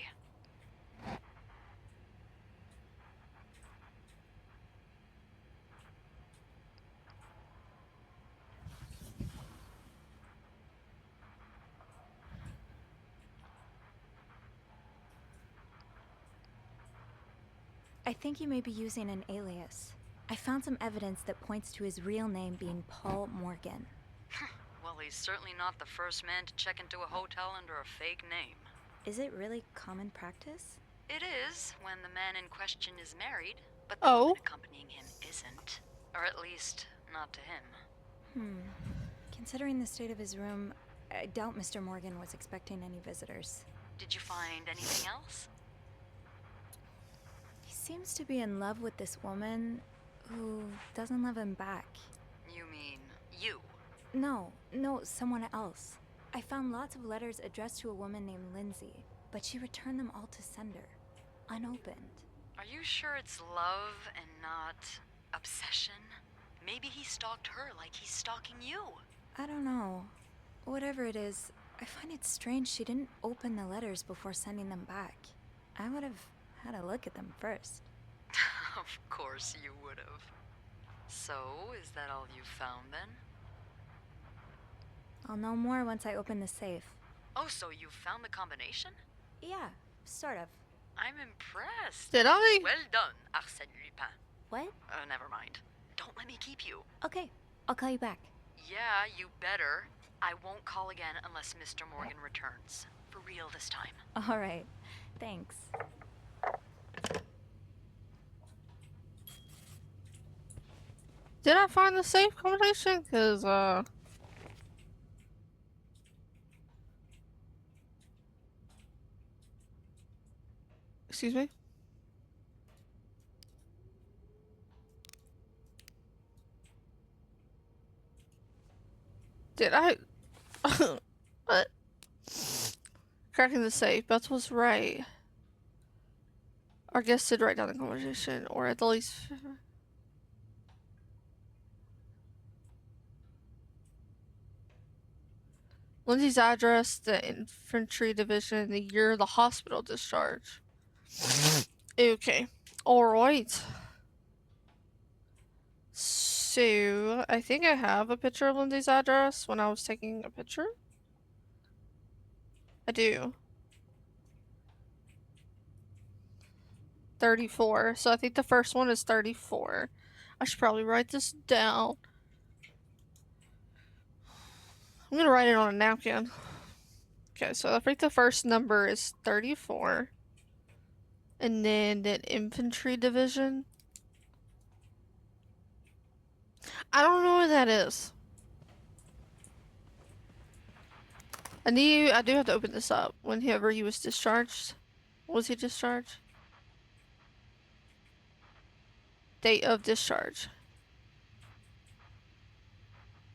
Speaker 4: I think he may be using an alias. I found some evidence that points to his real name being Paul Morgan.
Speaker 9: Well, he's certainly not the first man to check into a hotel under a fake name.
Speaker 4: Is it really common practice?
Speaker 9: It is, when the man in question is married, but the
Speaker 1: Oh.
Speaker 9: woman accompanying him isn't. Or at least, not to him.
Speaker 4: Considering the state of his room, I doubt Mr. Morgan was expecting any visitors.
Speaker 9: Did you find anything else?
Speaker 4: He seems to be in love with this woman who doesn't love him back.
Speaker 9: You mean you?
Speaker 4: No, someone else. I found lots of letters addressed to a woman named Lindsay, but she returned them all to sender, unopened.
Speaker 9: Are you sure it's love and not obsession? Maybe he stalked her like he's stalking you.
Speaker 4: I don't know. Whatever it is, I find it strange she didn't open the letters before sending them back. I would have had a look at them first.
Speaker 9: Of course you would have. So, is that all you found then?
Speaker 4: I'll know more once I open the safe.
Speaker 9: Oh, so you found the combination?
Speaker 4: Yeah, sort of.
Speaker 9: I'm impressed.
Speaker 1: Did I?
Speaker 9: Well done, Arsène Lupin.
Speaker 4: What?
Speaker 9: Never mind. Don't let me keep you.
Speaker 4: Okay, I'll call you back.
Speaker 9: Yeah, you better. I won't call again unless Mr. Morgan returns. For real this time.
Speaker 4: All right. Thanks.
Speaker 1: Did I find the safe conversation? Cause excuse me? Did I? What? Cracking the safe. That was right. Our guest did write down the conversation, or at the least. Lindsay's address, the infantry division, the year of the hospital discharge. Okay. Alright. So, I think I have a picture of Lindsay's address when I was taking a picture. I do. 34. So I think the first one is 34. I should probably write this down. I'm gonna write it on a napkin. Okay, so I think the first number is 34. And then the infantry division. I don't know what that is. I do have to open this up. Whenever he was discharged. Was he discharged? Date of discharge.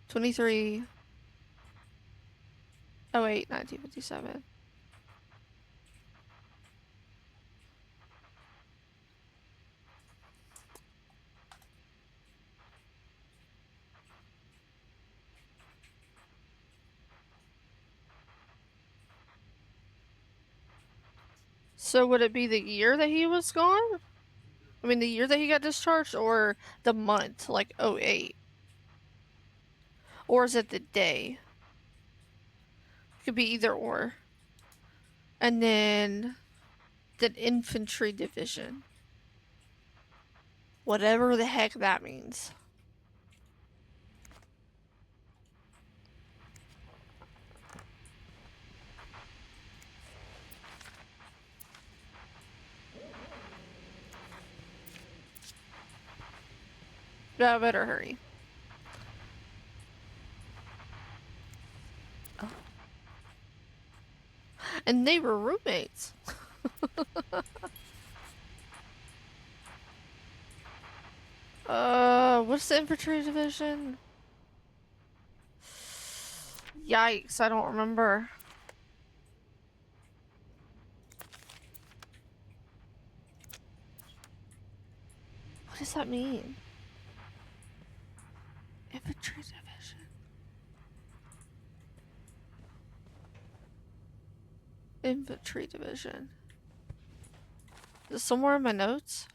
Speaker 1: 23/08/1957. So would it be the year that he was gone? I mean, the year that he got discharged, or the month, like 08? Or is it the day? It could be either or. And then the infantry division. Whatever the heck that means. Yeah, I better hurry. Oh. And they were roommates. What's the infantry division? Yikes, I don't remember. What does that mean? Infantry division. Infantry division. Is it somewhere in my notes?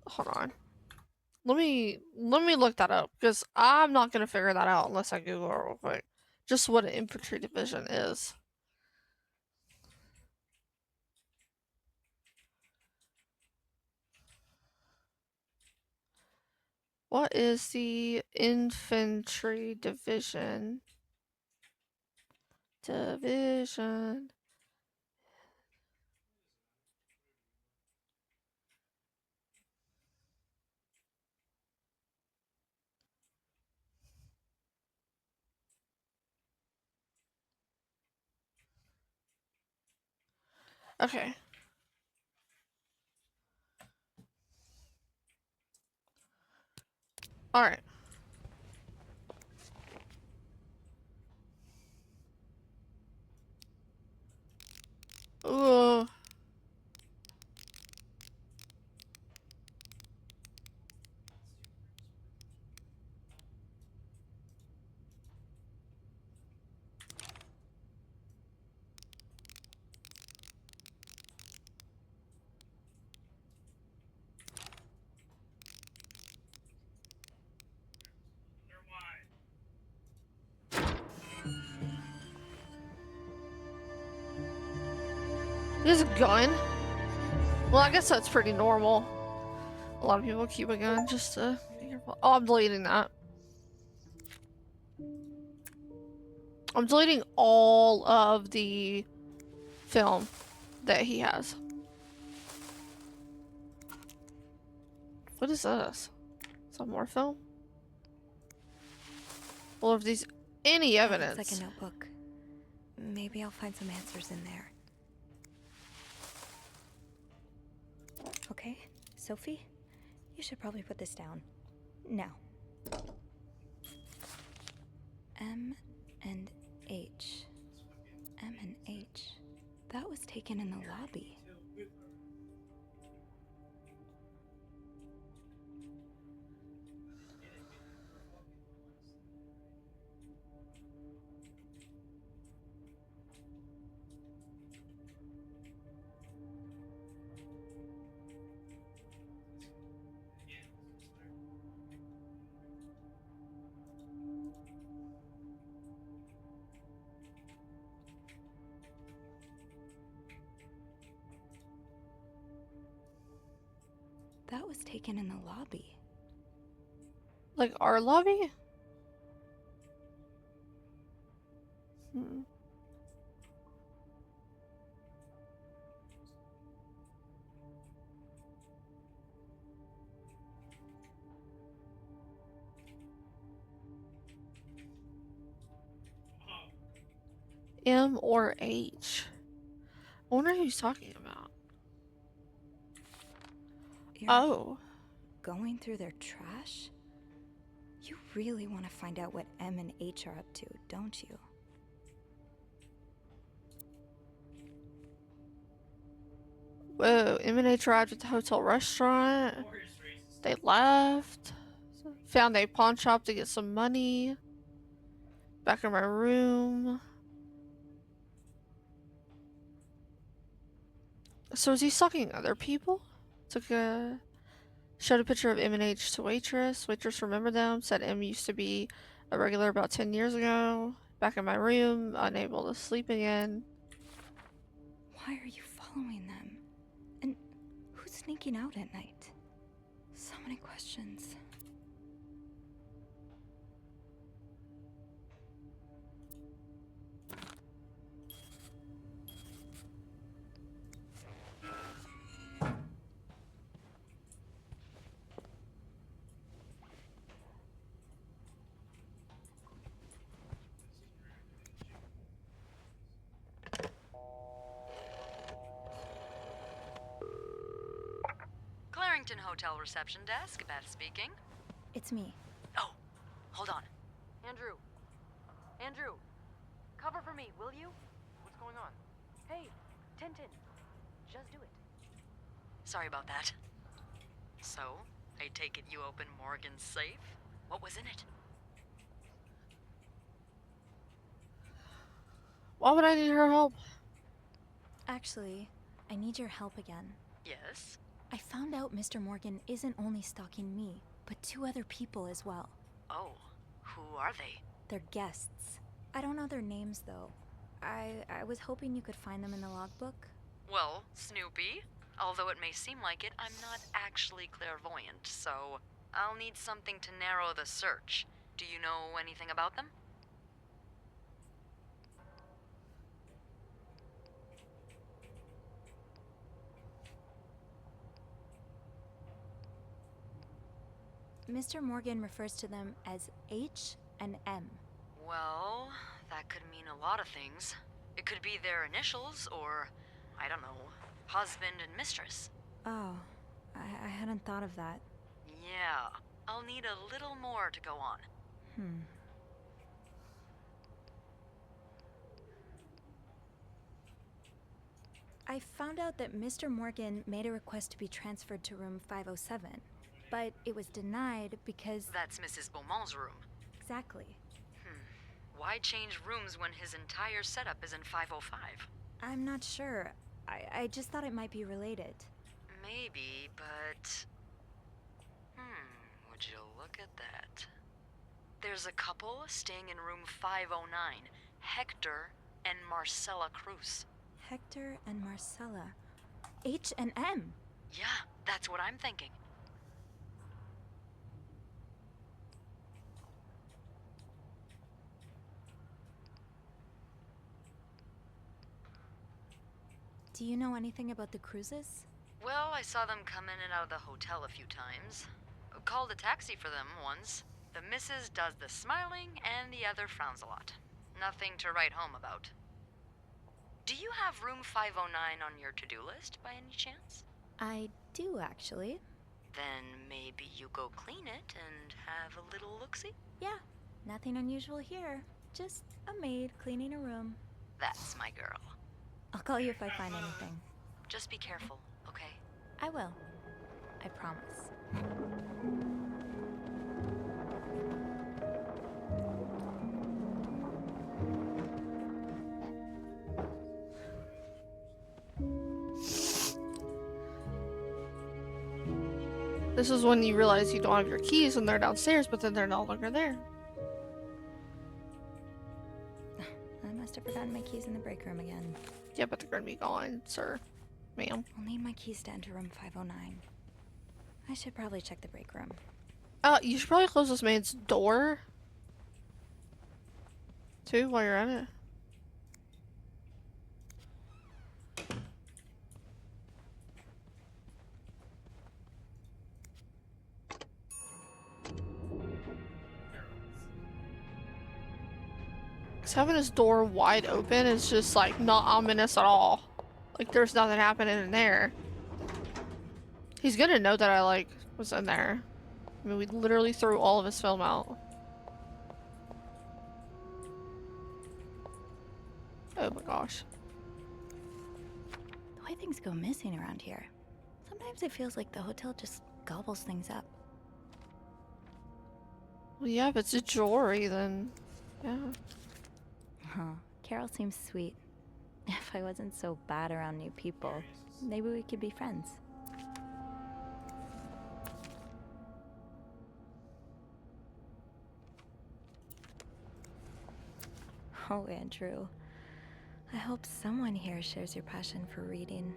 Speaker 1: Hold on. Let me look that up, because I'm not gonna figure that out unless I Google it real quick. Just what an infantry division is. What is the infantry division? Division. Okay. Alright. Ooh. There's a gun? Well, I guess that's pretty normal. A lot of people keep a gun just to be careful. Oh, I'm deleting that. I'm deleting all of the film that he has. What is this? Some more film? Well, if there's any evidence.
Speaker 4: Looks like a notebook. Maybe I'll find some answers in there. Okay, Sophie, you should probably put this down. Now. M and H. M and H. That was taken in the lobby. That was taken in the lobby.
Speaker 1: Like our lobby? Hmm. M or H? I wonder who he's talking about. Oh.
Speaker 4: Going through their trash? You really want to find out what M and H are up to, don't you?
Speaker 1: Whoa, M and H arrived at the hotel restaurant. They left. Found a pawn shop to get some money. Back in my room. So is he stalking other people? Showed a picture of M and H to waitress. Waitress remembered them. Said M used to be a regular about 10 years ago. Back in my room, unable to sleep again.
Speaker 4: Why are you following them? And who's sneaking out at night? So many questions.
Speaker 9: Clarington Hotel reception desk, Beth speaking.
Speaker 4: It's me.
Speaker 9: Oh, hold on. Andrew. Andrew. Cover for me, will you?
Speaker 12: What's going on?
Speaker 9: Hey, Tintin. Just do it. Sorry about that. So, I take it you opened Morgan's safe? What was in it?
Speaker 1: Why would I need her help?
Speaker 4: Actually, I need your help again.
Speaker 9: Yes?
Speaker 4: I found out Mr. Morgan isn't only stalking me, but 2 other people as well.
Speaker 9: Oh, who are they?
Speaker 4: They're guests. I don't know their names, though. I was hoping you could find them in the logbook.
Speaker 9: Well, Snoopy, although it may seem like it, I'm not actually clairvoyant, so I'll need something to narrow the search. Do you know anything about them?
Speaker 4: Mr. Morgan refers to them as H and M.
Speaker 9: Well, that could mean a lot of things. It could be their initials, or, I don't know, husband and mistress.
Speaker 4: Oh, I hadn't thought of that.
Speaker 9: Yeah, I'll need a little more to go on.
Speaker 4: I found out that Mr. Morgan made a request to be transferred to room 507, but it was denied because...
Speaker 9: That's Mrs. Beaumont's room.
Speaker 4: Exactly.
Speaker 9: Why change rooms when his entire setup is in 505?
Speaker 4: I'm not sure. I just thought it might be related.
Speaker 9: Maybe, but... would you look at that? There's a couple staying in room 509, Hector and Marcella Cruz.
Speaker 4: Hector and Marcella. H and M.
Speaker 9: Yeah, that's what I'm thinking.
Speaker 4: Do you know anything about the cruises?
Speaker 9: Well, I saw them come in and out of the hotel a few times. Called a taxi for them once. The missus does the smiling and the other frowns a lot. Nothing to write home about. Do you have room 509 on your to-do list by any chance?
Speaker 4: I do, actually.
Speaker 9: Then maybe you go clean it and have a little look-see?
Speaker 4: Yeah, nothing unusual here. Just a maid cleaning a room.
Speaker 9: That's my girl.
Speaker 4: I'll call you if I find anything.
Speaker 9: Just be careful, okay?
Speaker 4: I will. I promise.
Speaker 1: This is when you realize you don't have your keys and they're downstairs, but then they're no longer there.
Speaker 4: I must have forgotten my keys in the break room again.
Speaker 1: Yeah, but they're gonna be gone, sir. Ma'am.
Speaker 4: I'll need my keys to enter room 509. I should probably check the break room.
Speaker 1: You should probably close this man's door. Too, while you're at it. Cause having his door wide open is just like not ominous at all. Like there's nothing happening in there. He's gonna know that I like was in there. I mean, we literally threw all of his film out. Oh my gosh.
Speaker 4: The way things go missing around here, sometimes it feels like the hotel just gobbles things up.
Speaker 1: Well, yeah, if it's a jewelry, then yeah.
Speaker 4: Huh. Carol seems sweet. If I wasn't so bad around new people, maybe we could be friends. Oh, Andrew. I hope someone here shares your passion for reading.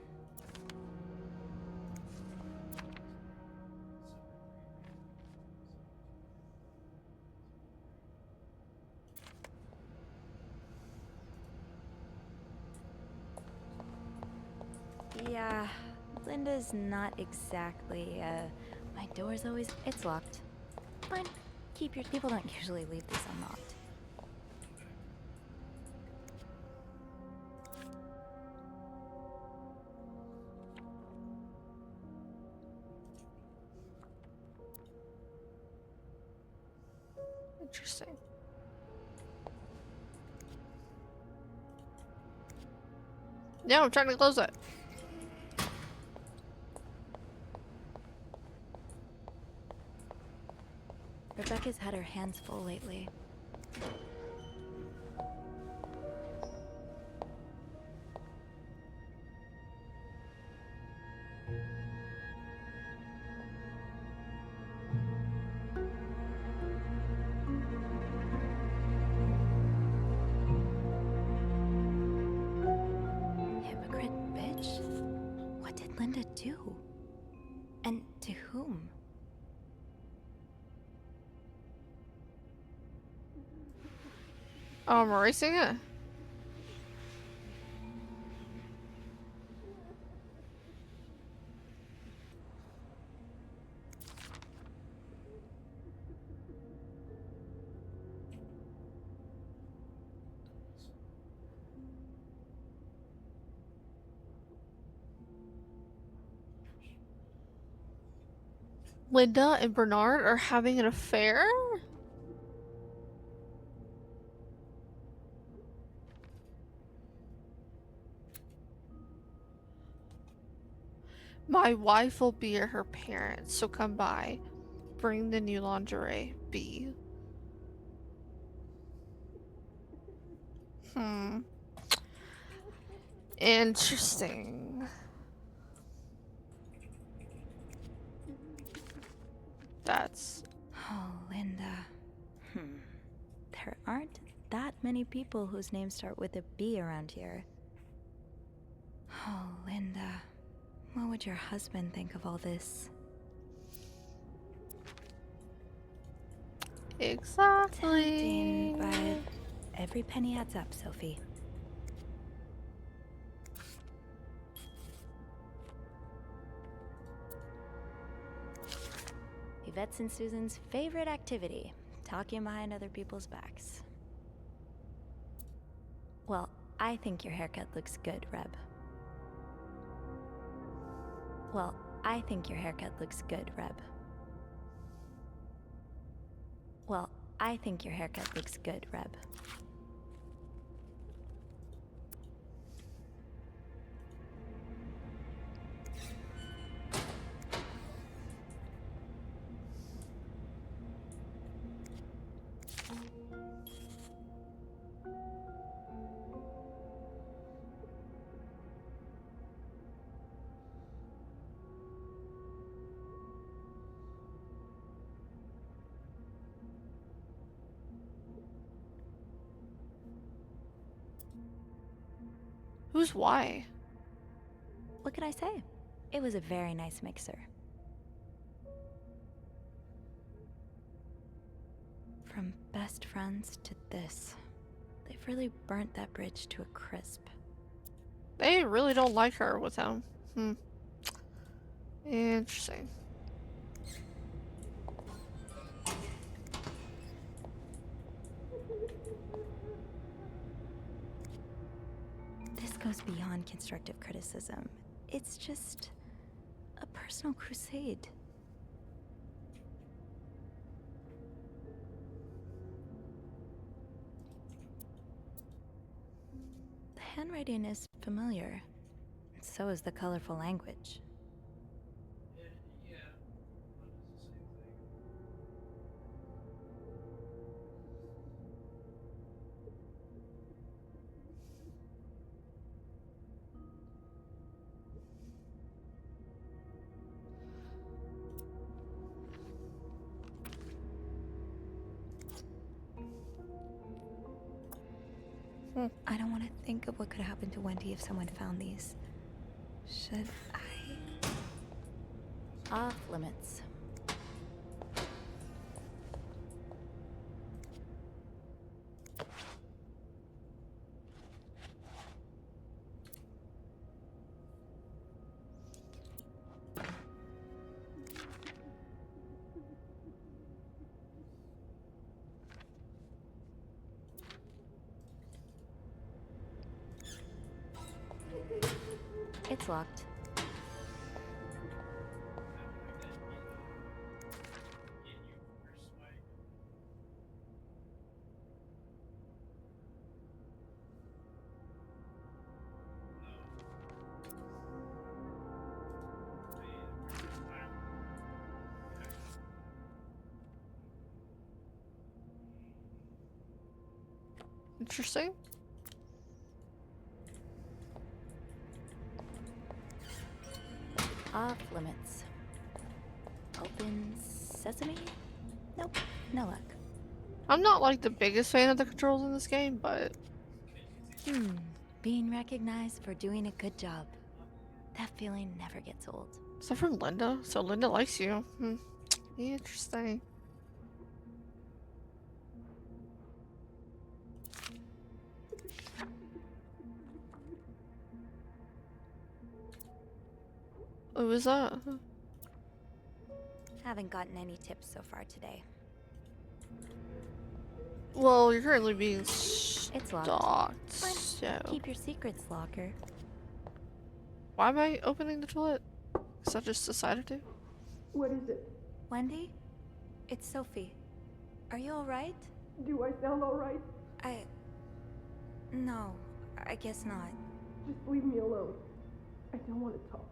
Speaker 4: Yeah, Linda's not exactly, my door's always... It's locked. Fine. Keep your... People don't usually leave this unlocked.
Speaker 1: Interesting. Yeah, I'm trying to close it.
Speaker 4: Rebecca's had her hands full lately. Hypocrite bitch. What did Linda do? And to whom?
Speaker 1: Oh, I'm erasing it. Linda and Bernard are having an affair? My wife will be at her parents, so come by. Bring the new lingerie. B. Interesting. That's...
Speaker 4: Oh, Linda. There aren't that many people whose names start with a B around here. Oh, Linda. What would your husband think of all this?
Speaker 1: Exactly.
Speaker 4: Tempting, but every penny adds up, Sophie. Yvette's and Susan's favorite activity, talking behind other people's backs. Well, I think your haircut looks good, Reb. Well, I think your haircut looks good, Reb. Well, I think your haircut looks good, Reb.
Speaker 1: Who's why?
Speaker 4: What could I say? It was a very nice mixer. From best friends to this, they've really burnt that bridge to a crisp.
Speaker 1: They really don't like her with him. Interesting.
Speaker 4: This goes beyond constructive criticism. It's just a personal crusade. The handwriting is familiar. So is the colorful language. I don't want to think of what could happen to Wendy if someone found these. Should I? Off limits. It's locked.
Speaker 1: Interesting.
Speaker 4: Off limits. Open sesame? Nope, no luck.
Speaker 1: I'm not like the biggest fan of the controls in this game, but
Speaker 4: Being recognized for doing a good job. That feeling never gets old.
Speaker 1: is that from Linda? So Linda likes you. Interesting. What was that?
Speaker 4: Haven't gotten any tips so far today.
Speaker 1: Well, you're currently being
Speaker 4: It's locked.
Speaker 1: stalked,
Speaker 4: Fine.
Speaker 1: so...
Speaker 4: Keep your secrets, locker.
Speaker 1: Why am I opening the toilet? Because I just decided to.
Speaker 6: What is it?
Speaker 4: Wendy? It's Sophie. Are you alright?
Speaker 6: Do I sound alright?
Speaker 4: No, I guess not.
Speaker 6: Just leave me alone. I don't want to talk.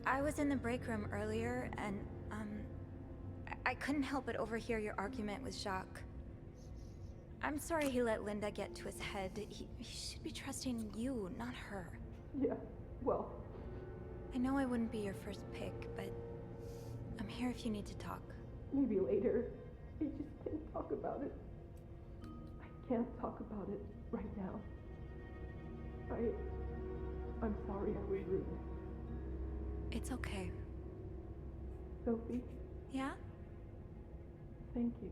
Speaker 4: I was in the break room earlier, and, I couldn't help but overhear your argument with Jacques. I'm sorry he let Linda get to his head. He should be trusting you, not her.
Speaker 6: Yeah, well...
Speaker 4: I know I wouldn't be your first pick, but I'm here if you need to talk.
Speaker 6: Maybe later. I just can't talk about it. I can't talk about it right now. I'm sorry I was rude.
Speaker 4: It's okay.
Speaker 6: Sophie,
Speaker 4: Yeah?
Speaker 6: thank you.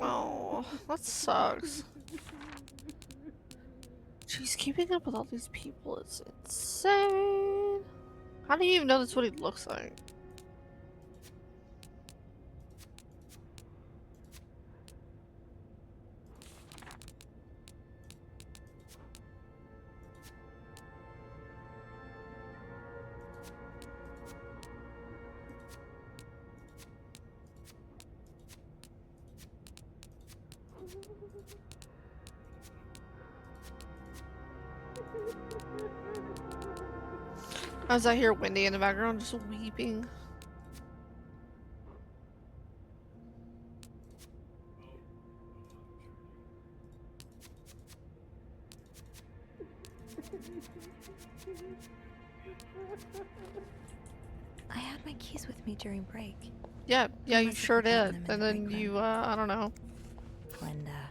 Speaker 1: Oh, that sucks. She's keeping up with all these people. It's insane. How do you even know that's what he looks like? As I hear Wendy in the background just weeping.
Speaker 4: I had my keys with me during break.
Speaker 1: Yeah, you
Speaker 4: must have
Speaker 1: sure
Speaker 4: forgotten
Speaker 1: did.
Speaker 4: them in
Speaker 1: And
Speaker 4: the
Speaker 1: then
Speaker 4: break room.
Speaker 1: you, I don't know.
Speaker 4: Linda,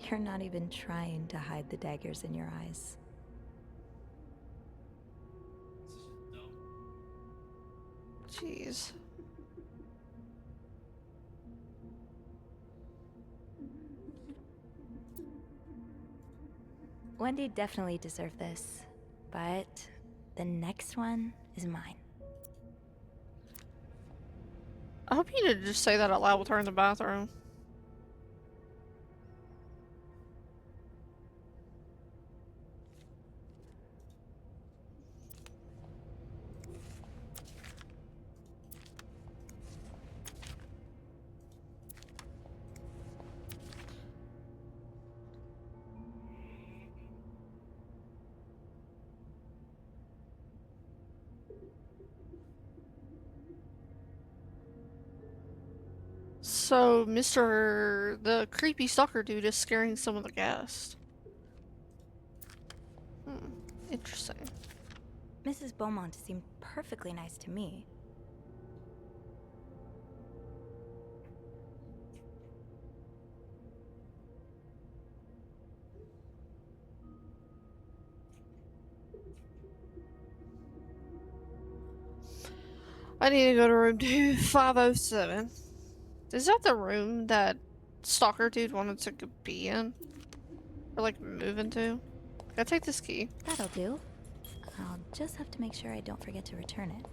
Speaker 4: you're not even trying to hide the daggers in your eyes.
Speaker 1: Jeez.
Speaker 4: Wendy definitely deserved this, but the next one is mine.
Speaker 1: I hope you didn't just say that out loud with her in the bathroom. So, the creepy stalker dude is scaring some of the guests. Interesting.
Speaker 4: Mrs. Beaumont seemed perfectly nice to me.
Speaker 1: I need to go to room 2507. Is that the room that stalker dude wanted to be in? Or like move into? Can I take this key?
Speaker 4: That'll do. I'll just have to make sure I don't forget to return it.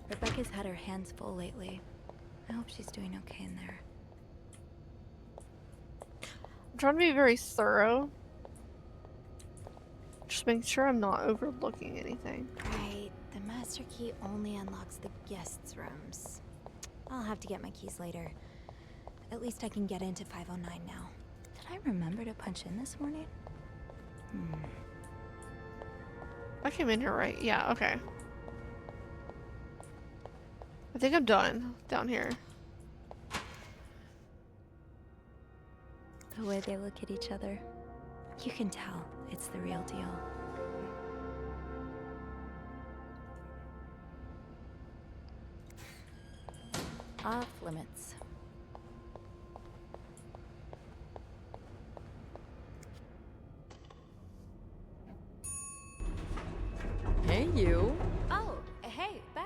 Speaker 4: Rebecca's had her hands full lately. I hope she's doing okay in there.
Speaker 1: I'm trying to be very thorough. Just making sure I'm not overlooking anything.
Speaker 4: Right, the master key only unlocks the guests' rooms. I'll have to get my keys later. At least I can get into 509 now. Did I remember to punch in this morning?
Speaker 1: I came in here right. Yeah, okay. I think I'm done down here.
Speaker 4: The way they look at each other, you can tell it's the real deal. Off limits.
Speaker 9: Hey, you.
Speaker 4: Oh, hey, Beth.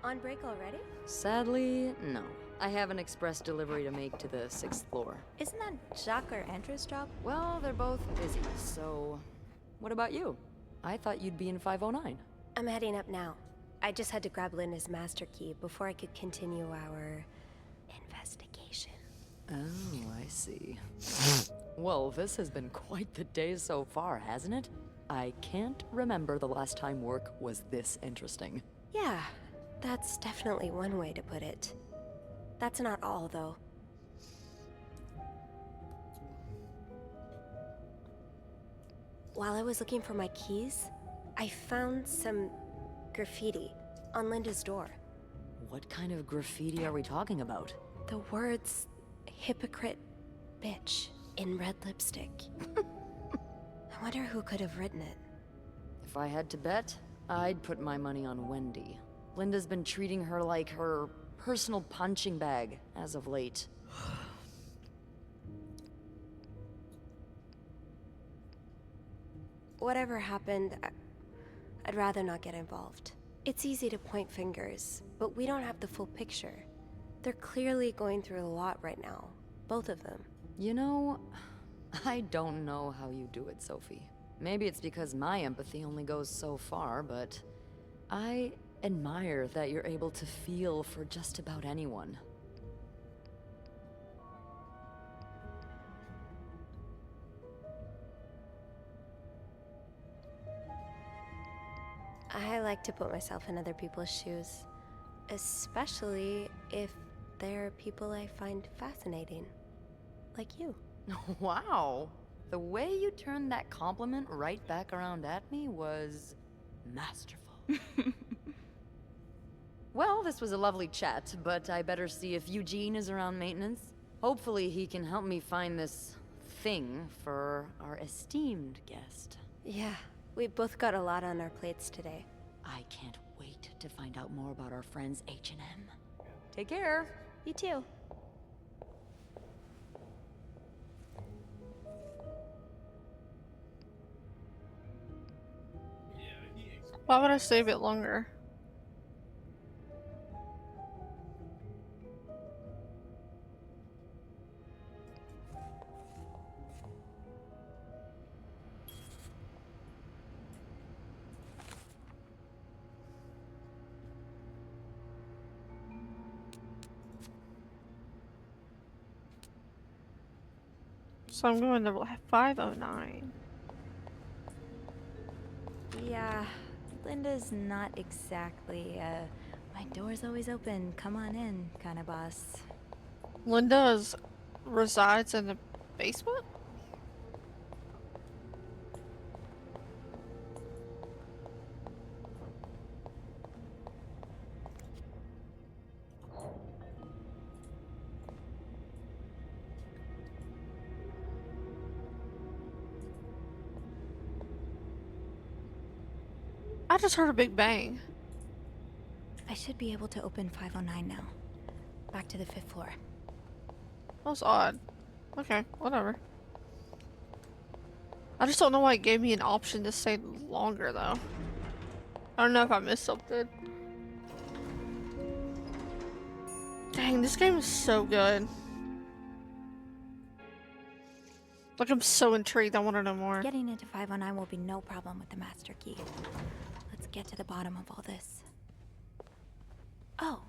Speaker 4: On break already?
Speaker 9: Sadly, no. I have an express delivery to make to the 6th floor.
Speaker 4: Isn't that Jacques or Andrew's job?
Speaker 9: Well, they're both busy, so... What about you? I thought you'd be in 509.
Speaker 13: I'm heading up now. I just had to grab Linda's master key before I could continue our investigation.
Speaker 9: Oh, I see. Well, this has been quite the day so far, hasn't it? I can't remember the last time work was this interesting.
Speaker 13: Yeah, that's definitely one way to put it. That's not all, though. While I was looking for my keys, I found some graffiti on Linda's door.
Speaker 9: What kind of graffiti are we talking about?
Speaker 13: The words, hypocrite bitch, in red lipstick. I wonder who could have written it.
Speaker 9: If I had to bet, I'd put my money on Wendy. Linda's been treating her like her personal punching bag as of late.
Speaker 13: Whatever happened, I'd rather not get involved. It's easy to point fingers, but we don't have the full picture. They're clearly going through a lot right now. Both of them.
Speaker 9: You know, I don't know how you do it, Sophie. Maybe it's because my empathy only goes so far, but I admire that you're able to feel for just about anyone.
Speaker 13: I like to put myself in other people's shoes, especially if they're people I find fascinating, like you.
Speaker 9: Wow. The way you turned that compliment right back around at me was masterful. Well, this was a lovely chat, but I better see if Eugene is around maintenance. Hopefully he can help me find this thing for our esteemed guest.
Speaker 13: Yeah, we both got a lot on our plates today.
Speaker 9: I can't wait to find out more about our friends H&M. Take care.
Speaker 13: You too.
Speaker 1: Why would I save it longer? So I'm going to 509.
Speaker 4: Yeah, Linda's not exactly, my door's always open, come on in kind of boss.
Speaker 1: Resides in the basement? I just heard a big bang.
Speaker 4: I should be able to open 509 now. Back to the 5th floor.
Speaker 1: That was odd. Okay, whatever. I just don't know why it gave me an option to stay longer, though. I don't know if I missed something. Dang, this game is so good. Like, I'm so intrigued. I want to know more.
Speaker 4: Getting into 509 will be no problem with the master key. Let's get to the bottom of all this. Oh,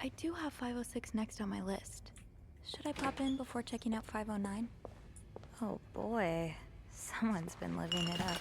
Speaker 4: I do have 506 next on my list. Should I pop in before checking out 509? Oh boy, someone's been living it up.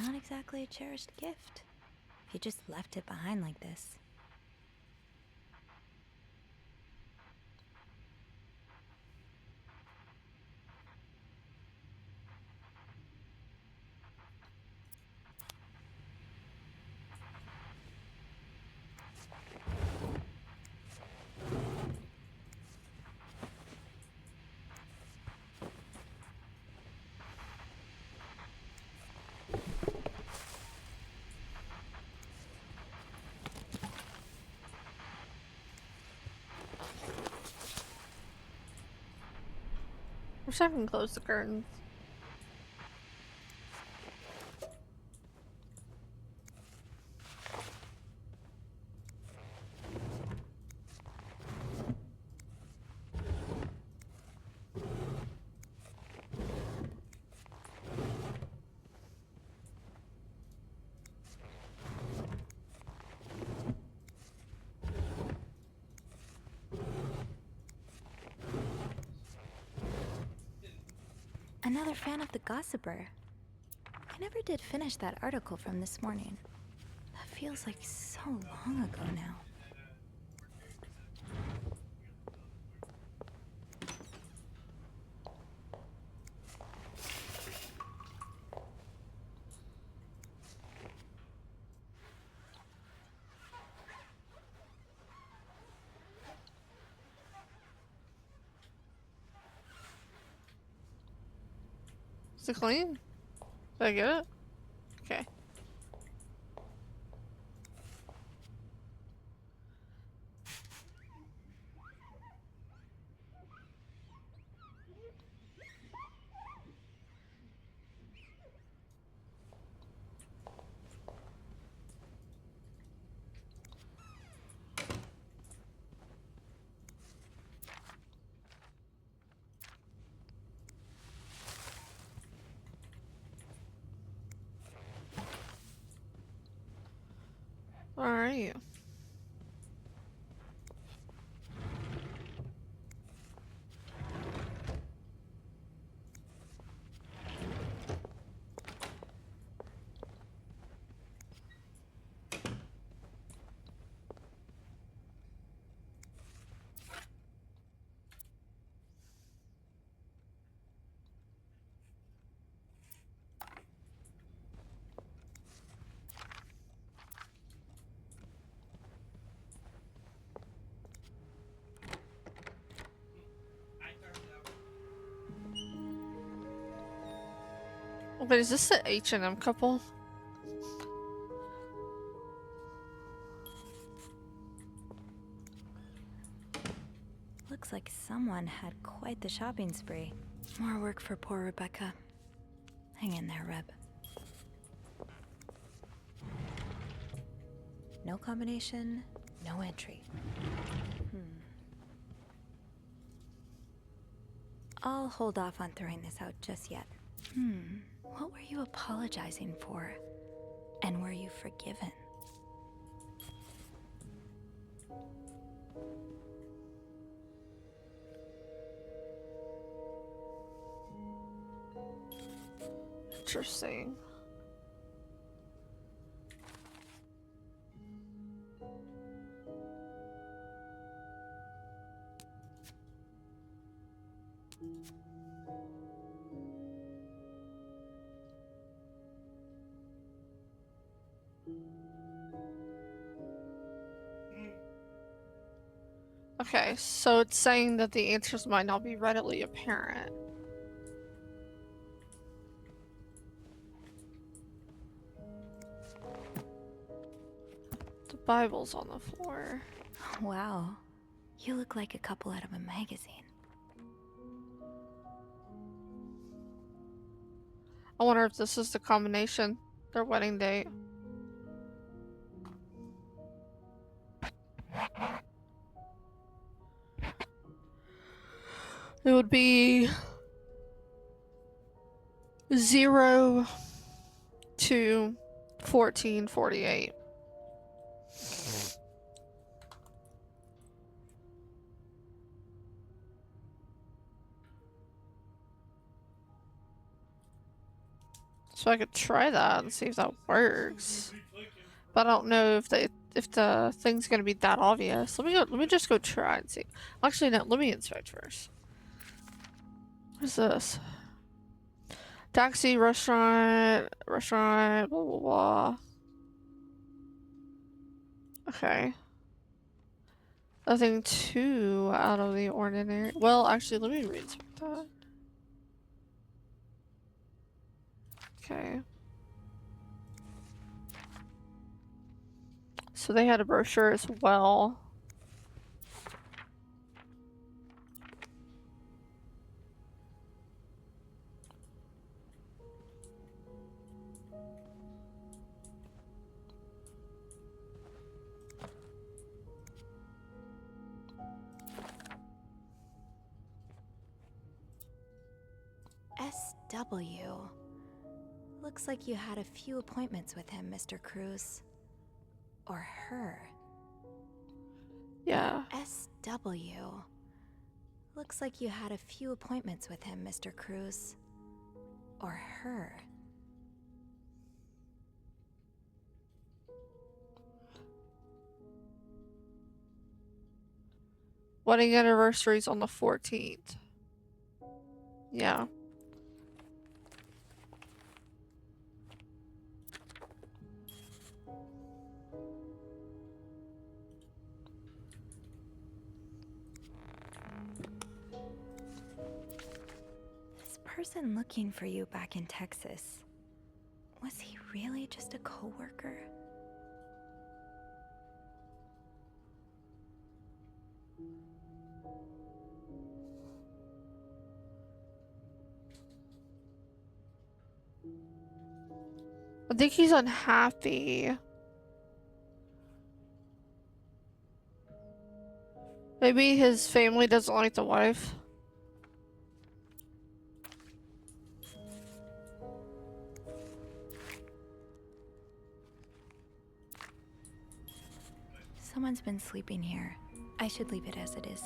Speaker 4: Not exactly a cherished gift. If you just left it behind like this.
Speaker 1: Wish I can close the curtains.
Speaker 4: Another fan of the Gossiper. I never did finish that article from this morning. That feels like so long ago now.
Speaker 1: Is it clean? Did I get it? Okay. Alright. Wait, is this the H&M couple?
Speaker 4: Looks like someone had quite the shopping spree. More work for poor Rebecca. Hang in there, Reb. No combination, no entry. I'll hold off on throwing this out just yet. What were you apologizing for? And were you forgiven?
Speaker 1: Interesting. Okay, so it's saying that the answers might not be readily apparent. The Bible's on the floor.
Speaker 4: Wow. You look like a couple out of a magazine.
Speaker 1: I wonder if this is the combination, their wedding date. It would be 0 to 1448. So I could try that and see if that works. But I don't know if the thing's gonna be that obvious. Let me just go try and see. Actually no, let me inspect first. What is this? Taxi, restaurant, blah blah blah. Okay. Nothing too out of the ordinary. Well, actually, let me re-inspect that. Okay. So they had a brochure as well.
Speaker 4: SW. Looks like you had a few appointments with him, Mr. Cruz. Or her.
Speaker 1: Yeah.
Speaker 4: SW. Looks like you had a few appointments with him, Mr. Cruz. or her.
Speaker 1: Wedding anniversary's on the 14th. Yeah.
Speaker 4: This person looking for you back in Texas, was he really just a coworker?
Speaker 1: I think he's unhappy. Maybe his family doesn't like the wife.
Speaker 4: Someone's been sleeping here. I should leave it as it is.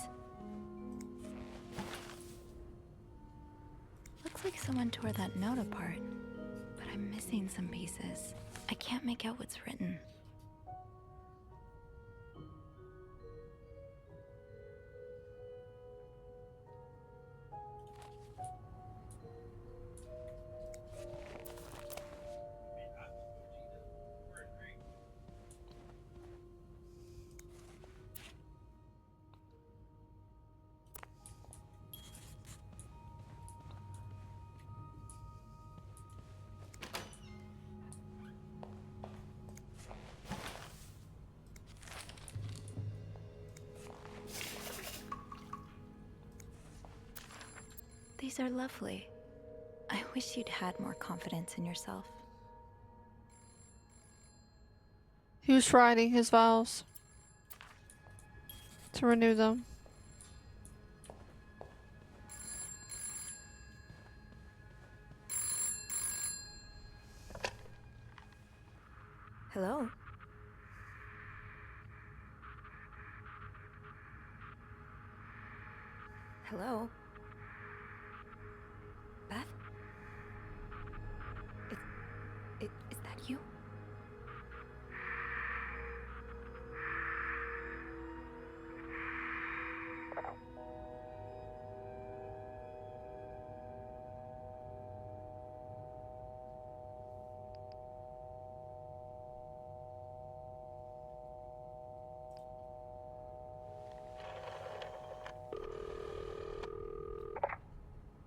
Speaker 4: Looks like someone tore that note apart, but I'm missing some pieces. I can't make out what's written. These are lovely. I wish you'd had more confidence in yourself.
Speaker 1: He was writing his vows to renew them.
Speaker 4: Hello? Hello? Beth? Is that you?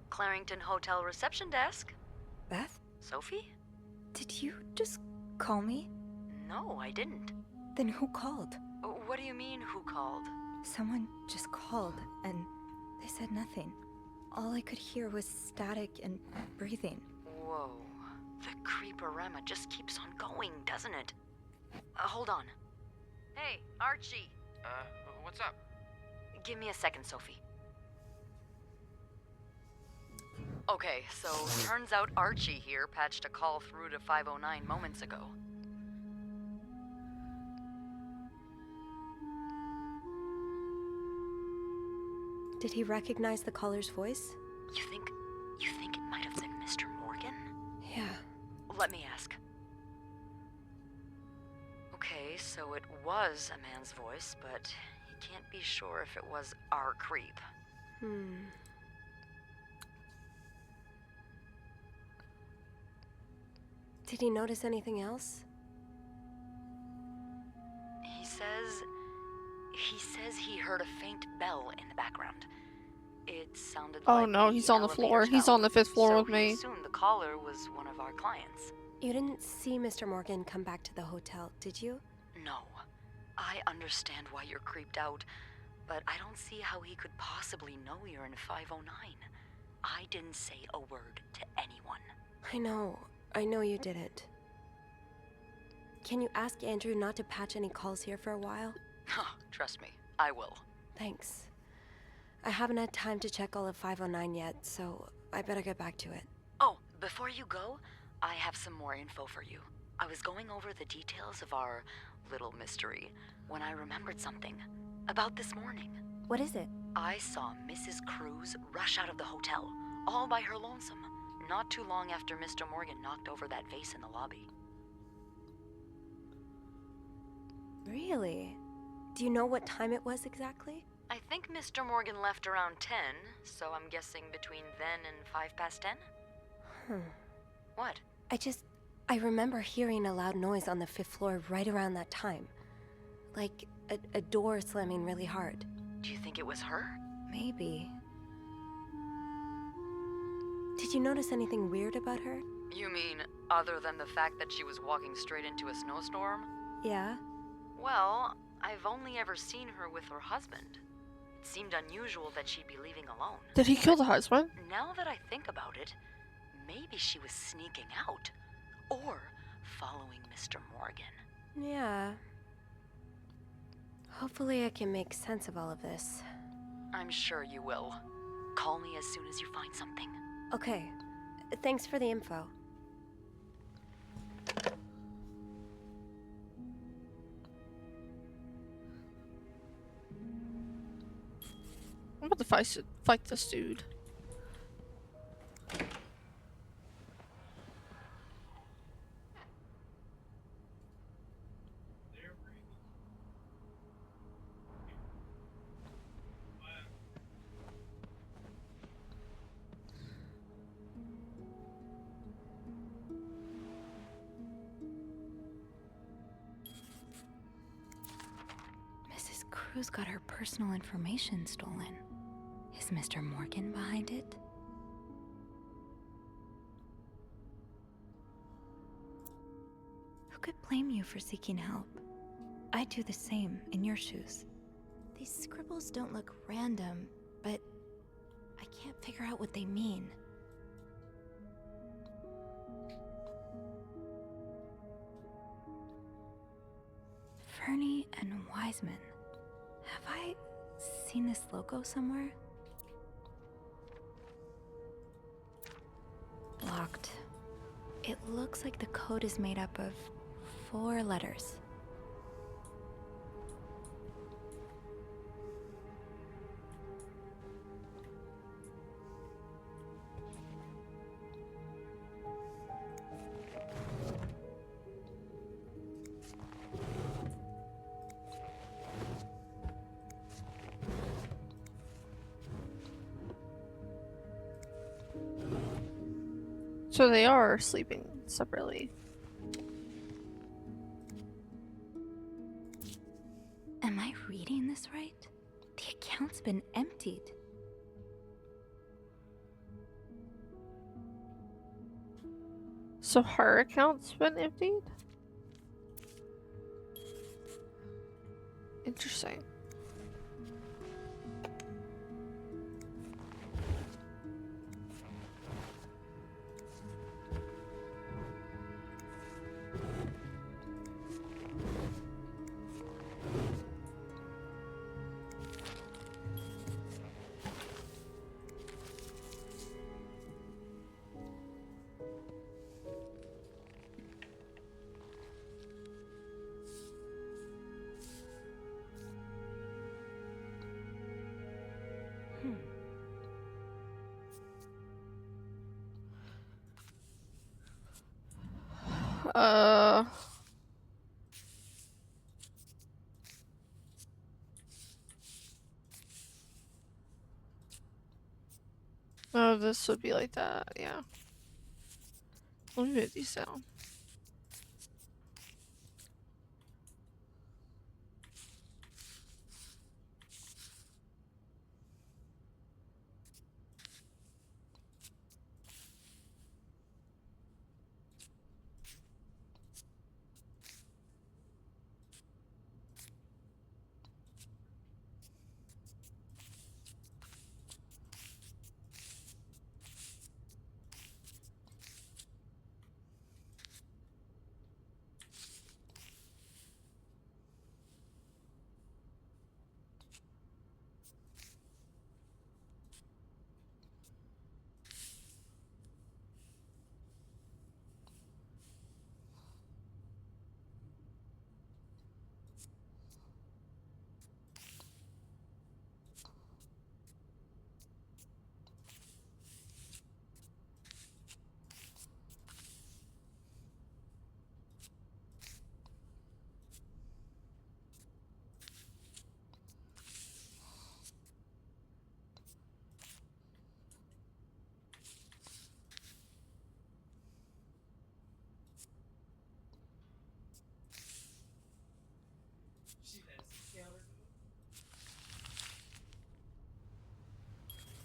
Speaker 9: Clarington Hotel reception desk.
Speaker 4: Beth?
Speaker 9: Sophie?
Speaker 4: Did you just call me?
Speaker 9: No, I didn't.
Speaker 4: Then who called?
Speaker 9: What do you mean, who called?
Speaker 4: Someone just called, and they said nothing. All I could hear was static and breathing.
Speaker 9: Whoa. The creeporama just keeps on going, doesn't it? Hold on. Hey, Archie.
Speaker 12: What's up?
Speaker 9: Give me a second, Sophie. Okay, so turns out Archie here patched a call through to 509 moments ago.
Speaker 13: Did he recognize the caller's voice?
Speaker 9: You think it might have been Mr. Morgan?
Speaker 13: Yeah.
Speaker 9: Let me ask. Okay, so it was a man's voice, but he can't be sure if it was our creep.
Speaker 13: Did he notice anything else?
Speaker 9: He says he heard a faint bell in the background. It sounded
Speaker 1: Oh
Speaker 9: like
Speaker 1: no,
Speaker 9: the
Speaker 1: he's on the floor.
Speaker 9: elevator's
Speaker 1: He's
Speaker 9: bell.
Speaker 1: on the 5th floor
Speaker 9: So
Speaker 1: with me.
Speaker 9: he assumed the caller was one of our clients.
Speaker 13: You didn't see Mr. Morgan come back to the hotel, did you?
Speaker 9: No. I understand why you're creeped out, but I don't see how he could possibly know you're in 509. I didn't say a word to anyone.
Speaker 13: I know you didn't. Can you ask Andrew not to patch any calls here for a while?
Speaker 9: Trust me, I will.
Speaker 13: Thanks. I haven't had time to check all of 509 yet, so I better get back to it.
Speaker 9: Oh, before you go, I have some more info for you. I was going over the details of our little mystery when I remembered something about this morning.
Speaker 13: What is it?
Speaker 9: I saw Mrs. Cruz rush out of the hotel, all by her lonesome. not too long after Mr. Morgan knocked over that vase in the lobby.
Speaker 13: Really? Do you know what time it was exactly?
Speaker 9: I think Mr. Morgan left around 10, so I'm guessing between then and 5 past 10? What?
Speaker 13: I remember hearing a loud noise on the 5th floor right around that time. Like a door slamming really hard.
Speaker 9: Do you think it was her?
Speaker 13: Maybe. Did you notice anything weird about her?
Speaker 9: You mean, other than the fact that she was walking straight into a snowstorm?
Speaker 13: Yeah?
Speaker 9: Well, I've only ever seen her with her husband. It seemed unusual that she'd be leaving alone.
Speaker 1: Did he kill the husband?
Speaker 9: Now that I think about it, maybe she was sneaking out. Or following Mr. Morgan.
Speaker 13: Yeah. Hopefully I can make sense of all of this.
Speaker 9: I'm sure you will. Call me as soon as you find something.
Speaker 13: Okay. Thanks for the info.
Speaker 1: I'm about to fight this dude.
Speaker 4: Mrs. Cruz got her personal information stolen. Is Mr. Morgan behind it? Who could blame you for seeking help? I'd do the same in your shoes. These scribbles don't look random, but I can't figure out what they mean. Fernie and Wiseman. Have I seen this logo somewhere? Locked. It looks like the code is made up of 4 letters.
Speaker 1: So they are sleeping separately.
Speaker 4: Am I reading this right? The account's been emptied.
Speaker 1: So her account's been emptied? Interesting. Oh, this would be like that, yeah. Let me move these down.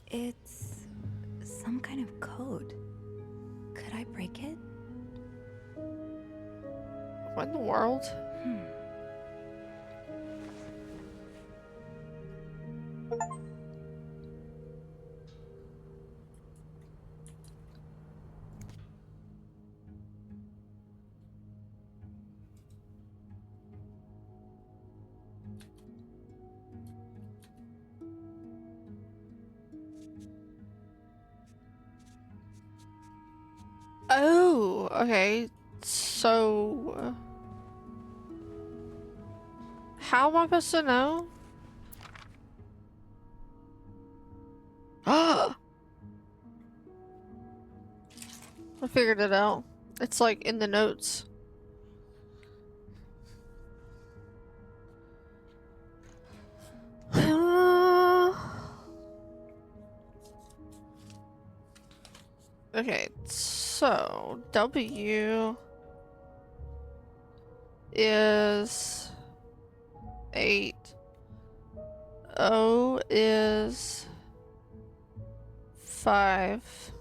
Speaker 4: It's some kind of code. Could I break it?
Speaker 1: What in the world? Oh, okay. So, how am I supposed to know? I figured it out. It's like in the notes. Okay, so W is 8. O is 5.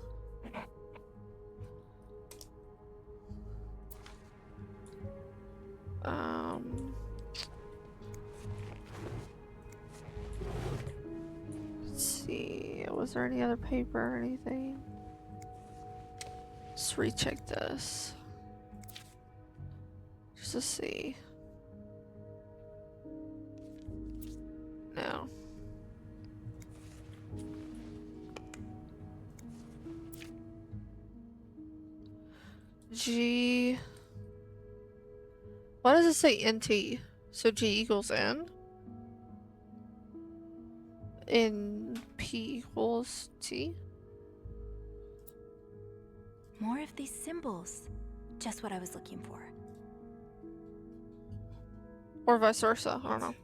Speaker 1: Let's see. Was there any other paper or anything? Let's recheck this. Just to see. No. G. Why does it say NT? So G equals N? And P equals T?
Speaker 4: More of these symbols. Just what I was looking for.
Speaker 1: Or vice versa, I don't know.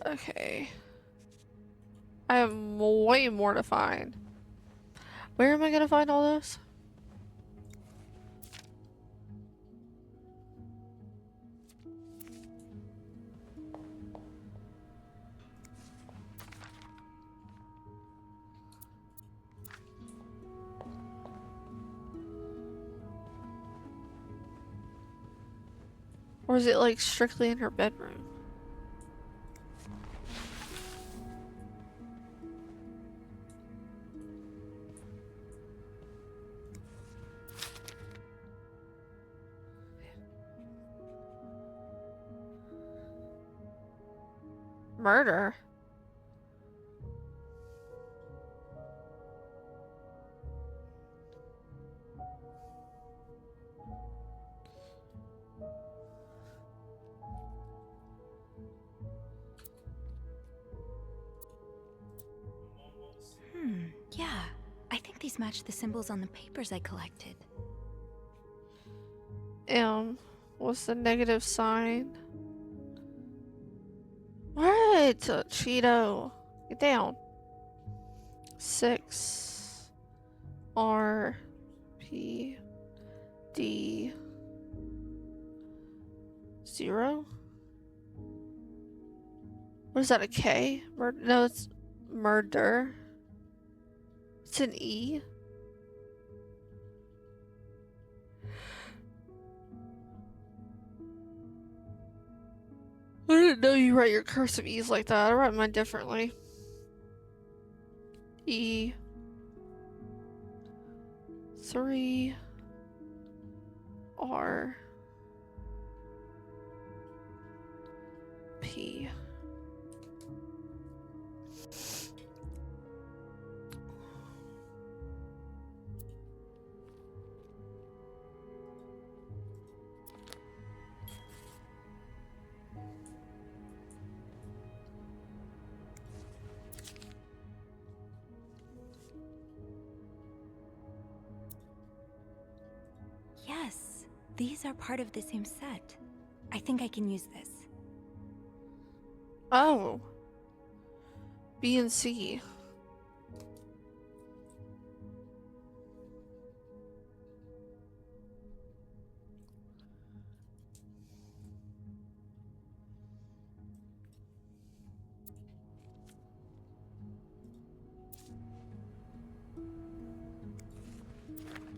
Speaker 1: Okay. I have way more to find. Where am I gonna find all this? Or is it like strictly in her bedroom? Murder?
Speaker 4: Yeah. I think these match the symbols on the papers I collected.
Speaker 1: What's the negative sign? What? Cheeto. Get down. 6 R P D 0? What is that, a K? No, it's murder. It's an E. I didn't know you write your cursive E's like that. I write mine differently. E 3 R P.
Speaker 4: Yes, these are part of the same set. I think I can use this.
Speaker 1: Oh. B and C.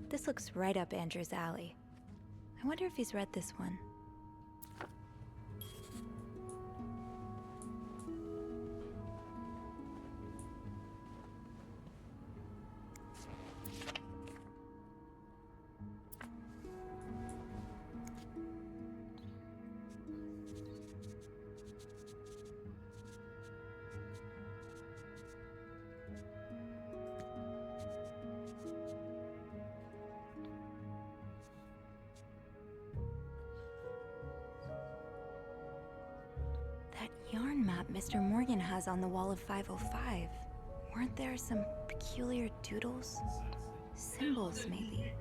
Speaker 4: This looks right up Andrew's alley. I wonder if he's read this one. That yarn map Mr. Morgan has on the wall of 505. Weren't there some peculiar doodles? Symbols, maybe.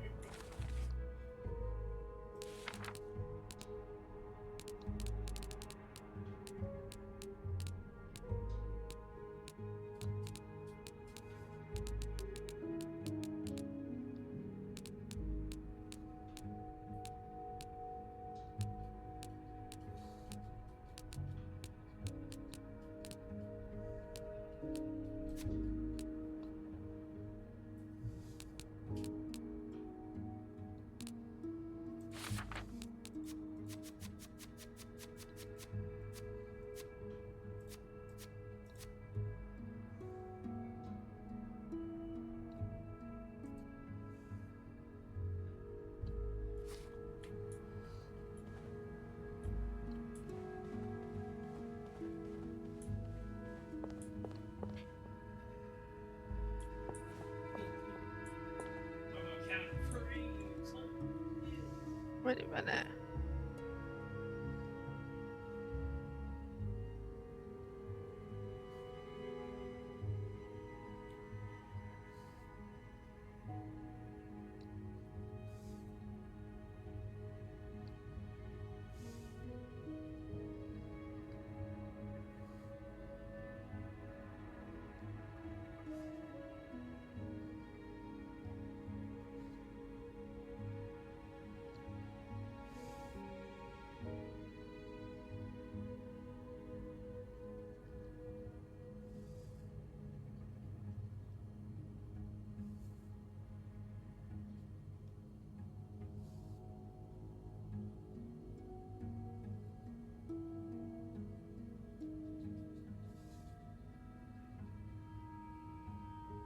Speaker 1: Wait a minute.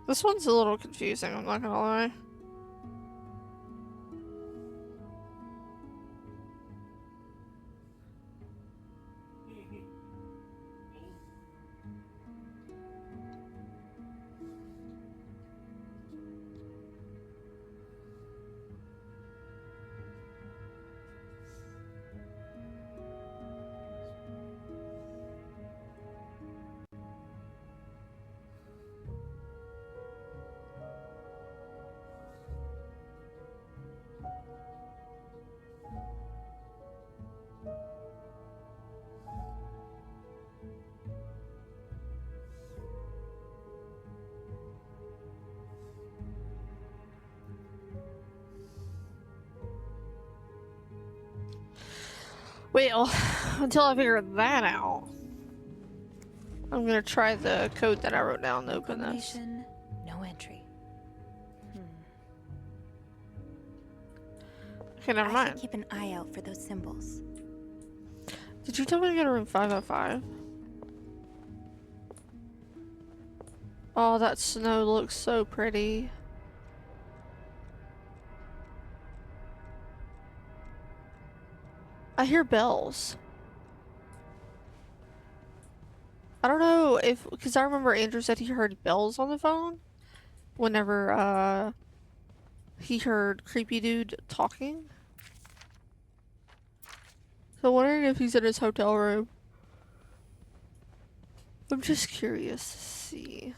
Speaker 1: This one's a little confusing, I'm not gonna lie. Well, until I figure that out, I'm gonna try the code that I wrote down to open this.
Speaker 4: Combination, no entry.
Speaker 1: Okay, never
Speaker 4: I
Speaker 1: mind.
Speaker 4: should keep an eye out for those symbols.
Speaker 1: Did you tell me to go to room 505? Oh, that snow looks so pretty. I hear bells. I don't know if, because I remember Andrew said he heard bells on the phone whenever he heard creepy dude talking. So I'm wondering if he's in his hotel room. I'm just curious to see.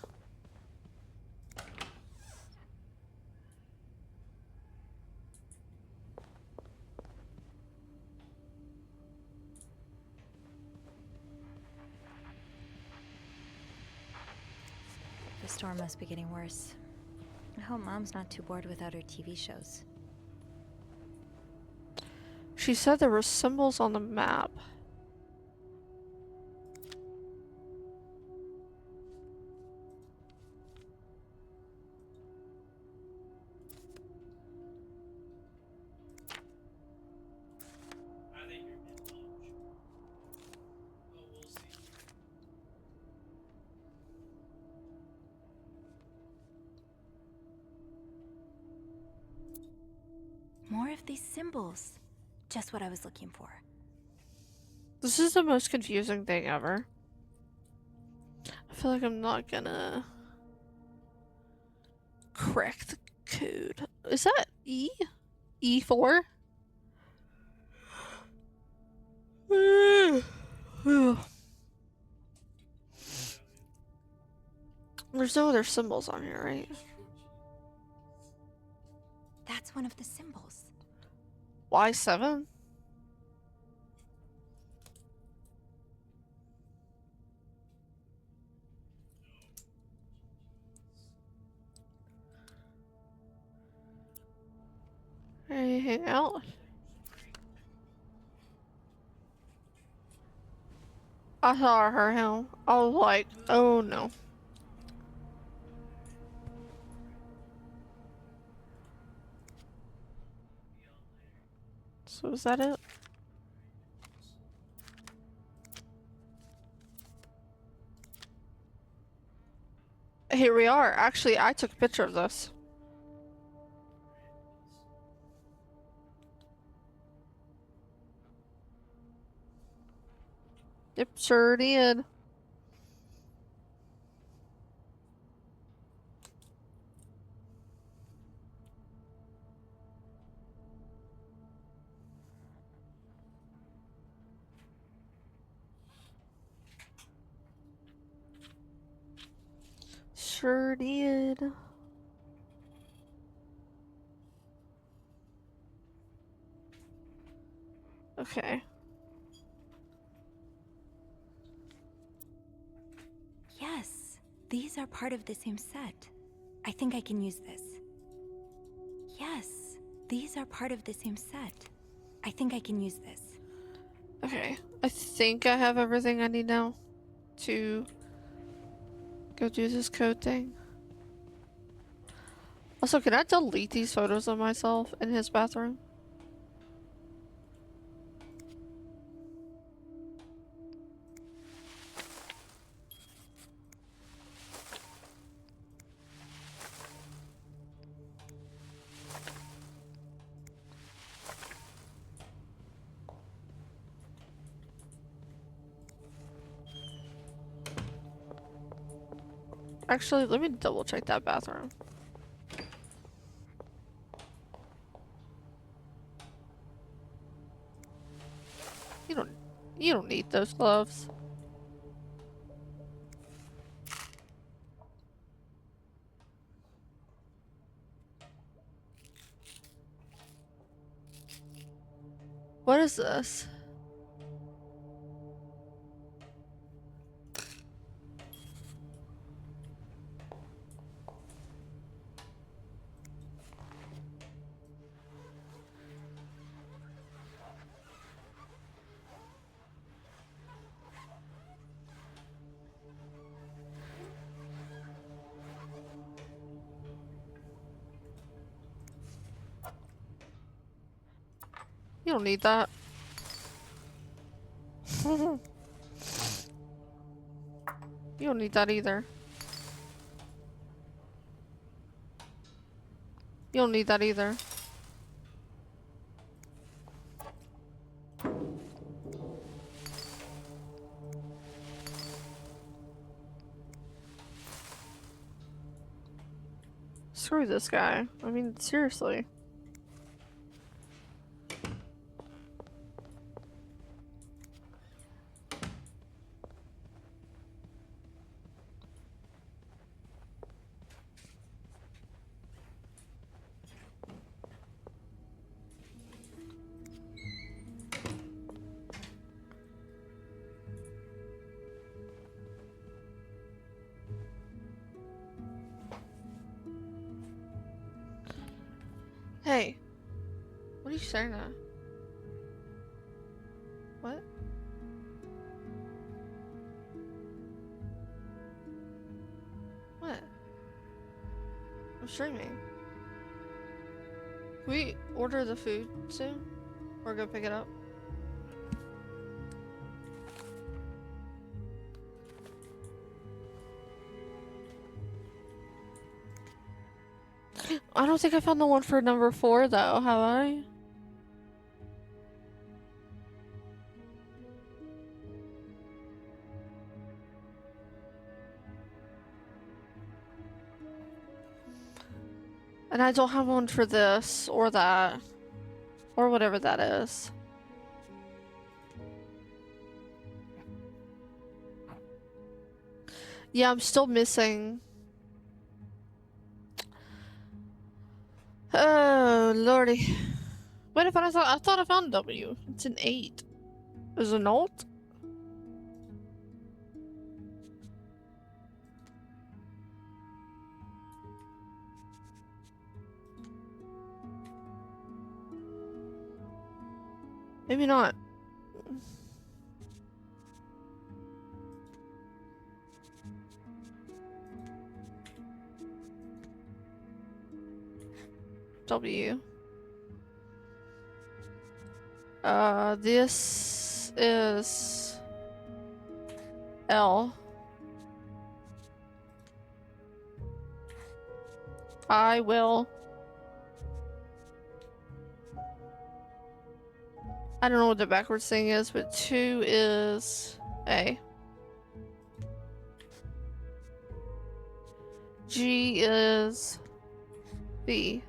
Speaker 4: The storm must be getting worse. I hope Mom's not too bored without her TV shows.
Speaker 1: She said there were symbols on the map.
Speaker 4: More of these symbols. Just what I was looking for.
Speaker 1: This is the most confusing thing ever. I feel like I'm not gonna crack the code. Is that E? E4? There's no other symbols on here, right?
Speaker 4: That's one of the symbols.
Speaker 1: Y7? Hey, hang out. I saw her him. I was like, oh no. So is that it? Here we are. Actually, I took a picture of this. Yep, sure did. Sure did. Okay.
Speaker 4: Yes, these are part of the same set. I think I can use this. Yes, these are part of the same set. I think I can use this.
Speaker 1: Okay. I think I have everything I need now to go do this code thing. Also, can I delete these photos of myself in his bathroom? Actually, let me double check that bathroom. You don't need those gloves. What is this? You don't need that. You don't need that either. You don't need that either. Screw this guy. I mean, seriously. Hey. What are you staring at? What? What? I'm streaming. Can we order the food soon? Or go pick it up? I don't think I found the one for number 4 though, have I? And I don't have one for this, or that. Or whatever that is. Yeah, I'm still missing. Oh, lordy. Wait, I thought I found W. It's an 8. Is it an alt? Maybe not. W. This is L. I will. I don't know what the backwards thing is, but 2 is A. G is B.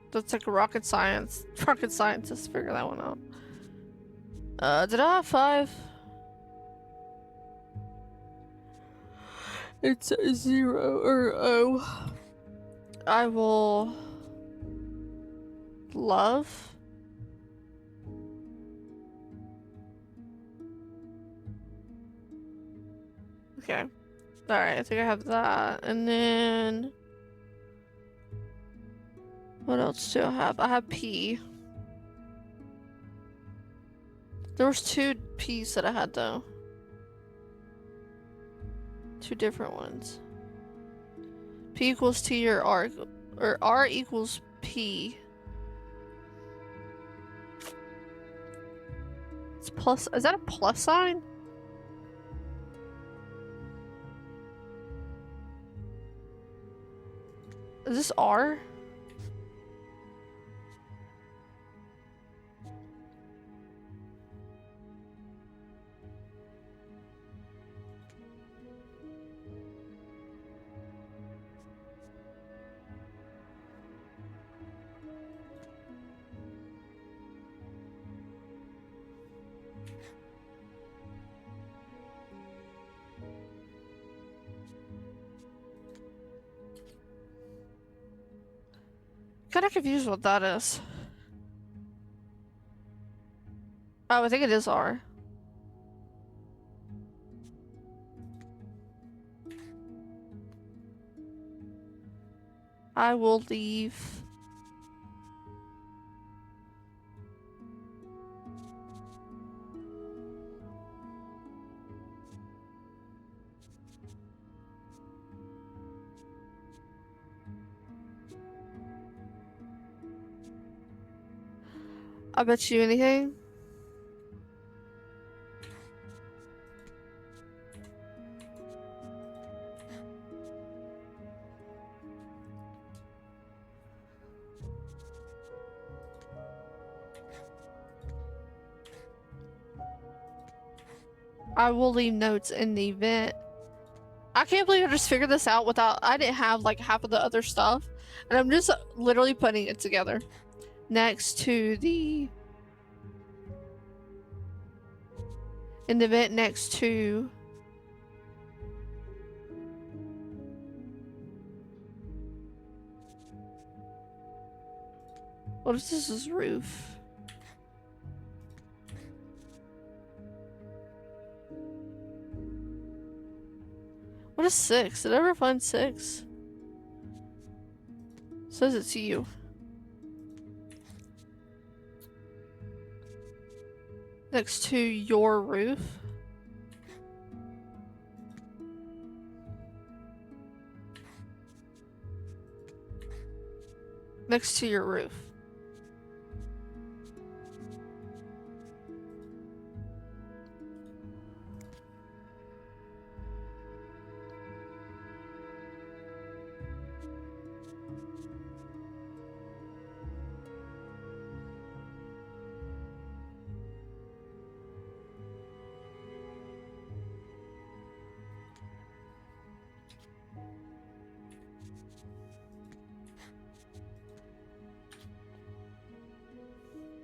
Speaker 1: That's like rocket science. Rocket scientists figure that one out. Did I have 5? It's 0 or O. I will love. Okay. Alright, I think I have that. And then what else do I have? I have P. There was 2 P's that I had though. 2 different ones. P equals T or R equals P. It's plus. Is that a plus sign? Is this R? Kinda confused what that is. Oh, I think it is R. I will leave. I bet you anything. I will leave notes in the event. I can't believe I just figured this out without. I didn't have like half of the other stuff, and I'm just literally putting it together next to the. In the event next to. What is this? Is roof? What is 6? Did I ever find 6? Says it's you. Next to your roof. Next to your roof.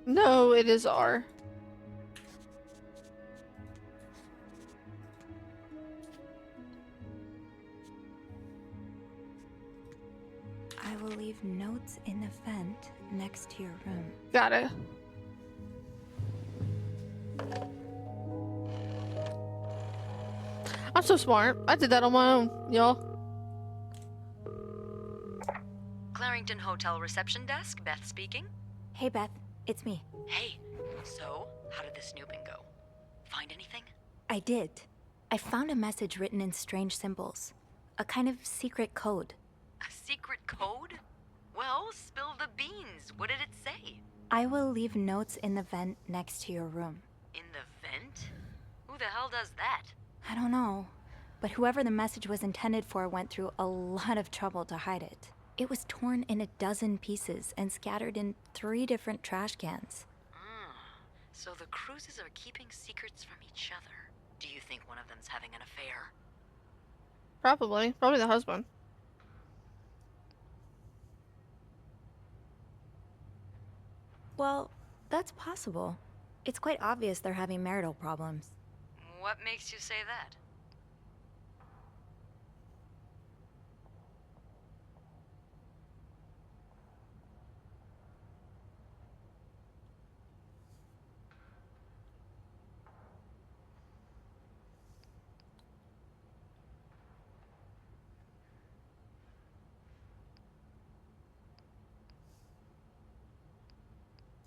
Speaker 1: No, it is R.
Speaker 4: I will leave notes in the vent next to your room.
Speaker 1: Got it. I'm so smart. I did that on my own, y'all.
Speaker 9: Clarington Hotel reception desk, Beth speaking.
Speaker 4: Hey, Beth. It's me.
Speaker 9: Hey, so how did the snooping go? Find anything?
Speaker 4: I did. I found a message written in strange symbols. A kind of secret code.
Speaker 9: A secret code? Well, spill the beans. What did it say?
Speaker 4: I will leave notes in the vent next to your room.
Speaker 9: In the vent? Who the hell does that?
Speaker 4: I don't know, but whoever the message was intended for went through a lot of trouble to hide it. It was torn in a dozen pieces and scattered in 3 different trash cans.
Speaker 9: So the Cruises are keeping secrets from each other. Do you think one of them's having an affair?
Speaker 1: Probably. Probably the husband.
Speaker 4: Well, that's possible. It's quite obvious they're having marital problems.
Speaker 9: What makes you say that?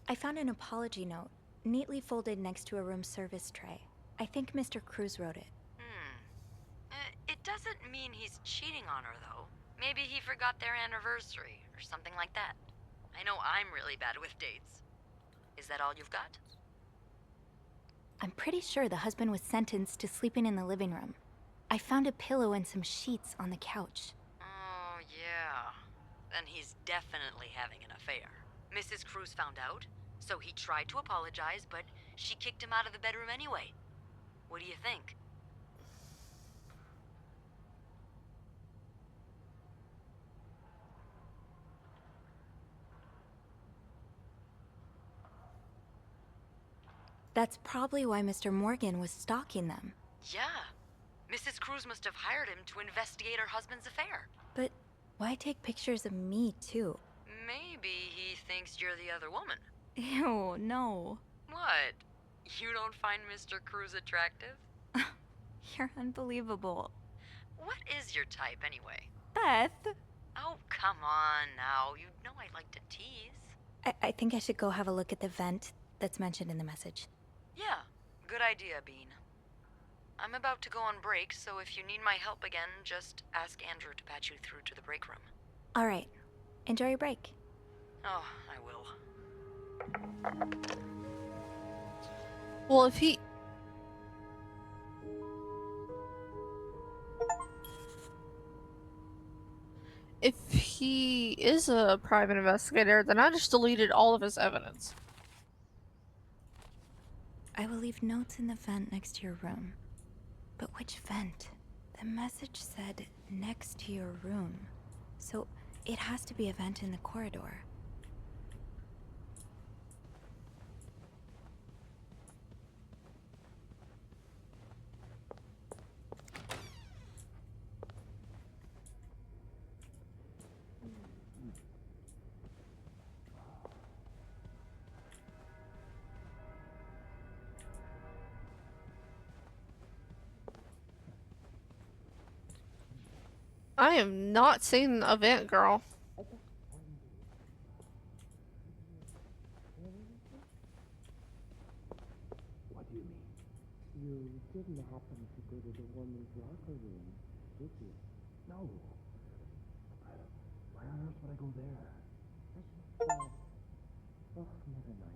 Speaker 4: I found an apology note, neatly folded next to a room service tray. I think Mr. Cruz wrote it.
Speaker 9: It doesn't mean he's cheating on her, though. Maybe he forgot their anniversary, or something like that. I know I'm really bad with dates. Is that all you've got?
Speaker 4: I'm pretty sure the husband was sentenced to sleeping in the living room. I found a pillow and some sheets on the couch.
Speaker 9: Oh, yeah. Then he's definitely having an affair. Mrs. Cruz found out, so he tried to apologize, but she kicked him out of the bedroom anyway. What do you think?
Speaker 4: That's probably why Mr. Morgan was stalking them.
Speaker 9: Yeah. Mrs. Cruz must have hired him to investigate her husband's affair.
Speaker 4: But why take pictures of me, too?
Speaker 9: Maybe he thinks you're the other woman.
Speaker 4: Ew, no.
Speaker 9: What? You don't find Mr. Cruz attractive?
Speaker 4: You're unbelievable.
Speaker 9: What is your type, anyway?
Speaker 4: Beth!
Speaker 9: Oh, come on now. You know I like to tease.
Speaker 4: I think I should go have a look at the vent that's mentioned in the message.
Speaker 9: Yeah, good idea, Bean. I'm about to go on break, so if you need my help again, just ask Andrew to patch you through to the break room.
Speaker 4: All right. Enjoy your break.
Speaker 9: Oh, I will.
Speaker 1: Well, if he is a private investigator, then I just deleted all of his evidence.
Speaker 4: I will leave notes in the vent next to your room. But which vent? The message said next to your room. So it has to be a vent in the corridor.
Speaker 1: I am not seeing the event, girl.
Speaker 8: What do you mean? You didn't happen to go to the woman's locker room, did you? No. Why on earth would I go there? Oh, never mind.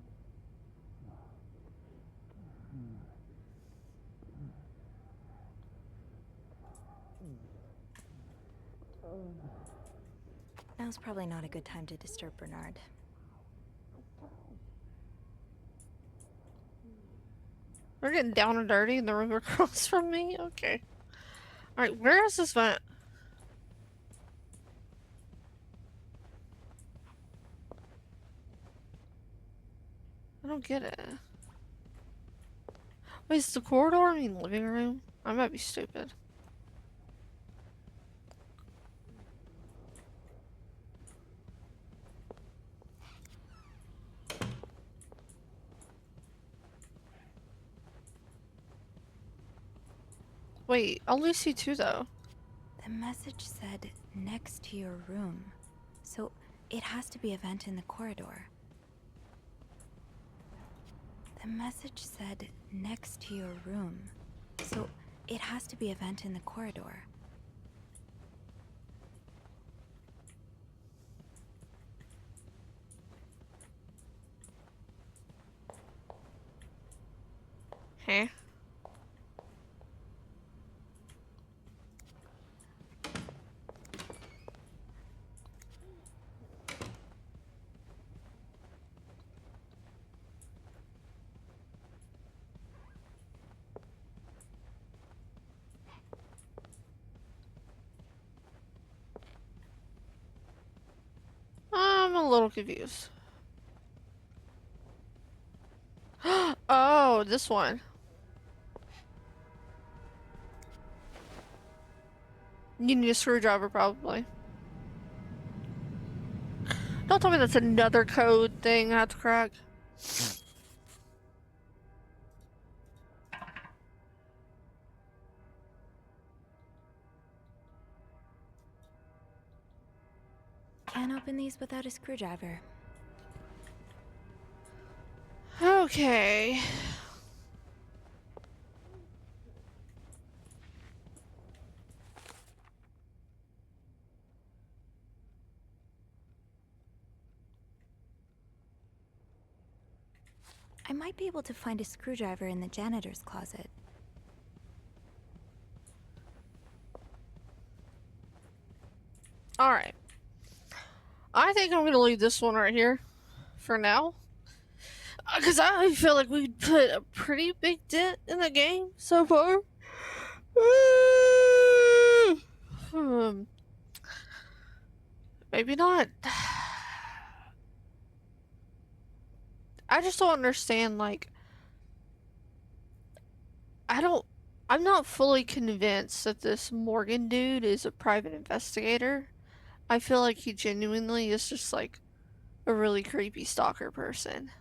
Speaker 4: Now's probably not a good time to disturb Bernard.
Speaker 1: We're getting down and dirty in the room across from me? Okay. Alright, where is this vent? I don't get it. Wait, is the corridor? I mean living room? I might be stupid. Wait, I only see two though.
Speaker 4: The message said next to your room. So it has to be a vent in the corridor. The message said next to your room. So it has to be a vent in the corridor.
Speaker 1: Huh? I'm a little confused. Oh, this one. You need a screwdriver, probably. Don't tell me that's another code thing I have to crack.
Speaker 4: Can't open these without a screwdriver.
Speaker 1: Okay.
Speaker 4: I might be able to find a screwdriver in the janitor's closet.
Speaker 1: Alright. I think I'm gonna leave this one right here for now. Because I feel like we put a pretty big dent in the game so far. Maybe not. I just don't understand, like, I'm not fully convinced that this Morgan dude is a private investigator. I feel like he genuinely is just, like, a really creepy stalker person.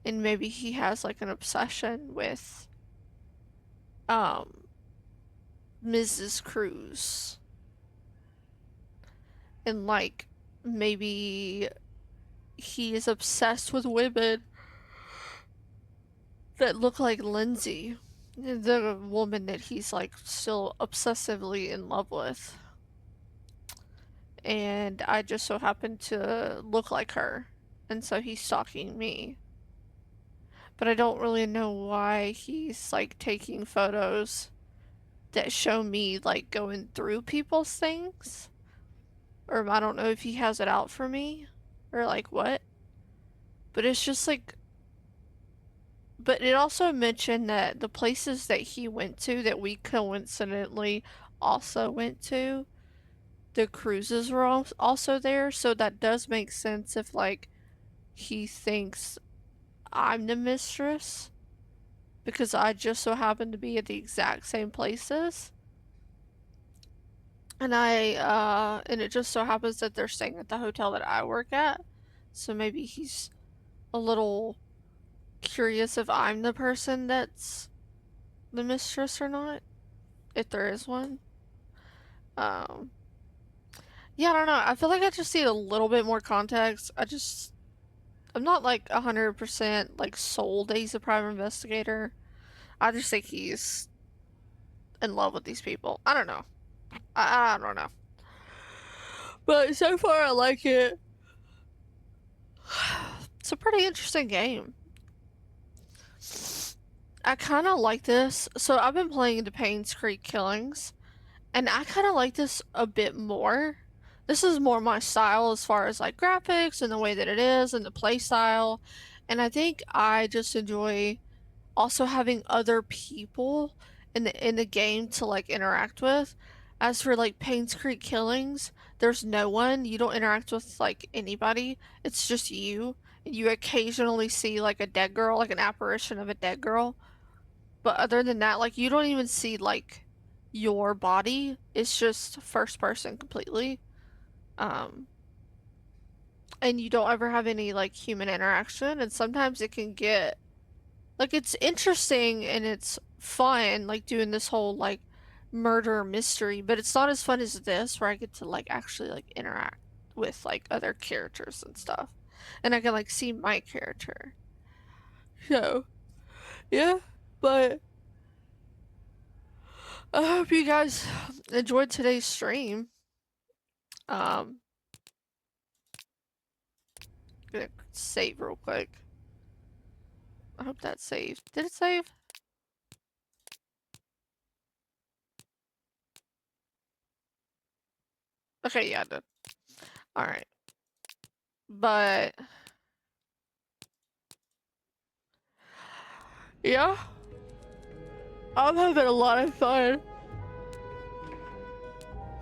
Speaker 1: And maybe he has, like, an obsession with, Mrs. Cruz. And, like, maybe he is obsessed with women that look like Lindsay, the woman that he's like still obsessively in love with. And I just so happen to look like her, and so he's stalking me. But I don't really know why he's like taking photos that show me like going through people's things. Or I don't know if he has it out for me or like what. But it's just like, but it also mentioned that the places that he went to that we coincidentally also went to, the cruises were also there. So that does make sense if, like, he thinks I'm the mistress. Because I just so happen to be at the exact same places. And and it just so happens that they're staying at the hotel that I work at. So maybe he's a little curious if I'm the person that's the mistress or not, if there is one. Um, yeah, I don't know. I feel like I just need a little bit more context. I'm not like 100% like sold that he's a private investigator. I just think he's in love with these people. I don't know. I don't know. But so far I like it. It's a pretty interesting game. I kind of like this. So I've been playing the Payne's Creek Killings, and I kind of like this a bit more. This is more my style as far as like graphics and the way that it is and the play style. And I think I just enjoy also having other people in the game to like interact with. As for like Payne's Creek Killings, there's no one. You don't interact with like anybody. It's just you. And you occasionally see like a dead girl, like an apparition of a dead girl. But other than that, like you don't even see like your body. It's just first person completely. Um and you don't ever have any like human interaction, and sometimes it can get like it's interesting and it's fun like doing this whole like murder mystery, but it's not as fun as this where I get to like actually like interact with like other characters and stuff. And I can like see my character. So, yeah, but I hope you guys enjoyed today's stream. Um, gonna save real quick. I hope that saved. Did it save? Okay, yeah, it did. Alright. But yeah, I'm having a lot of fun.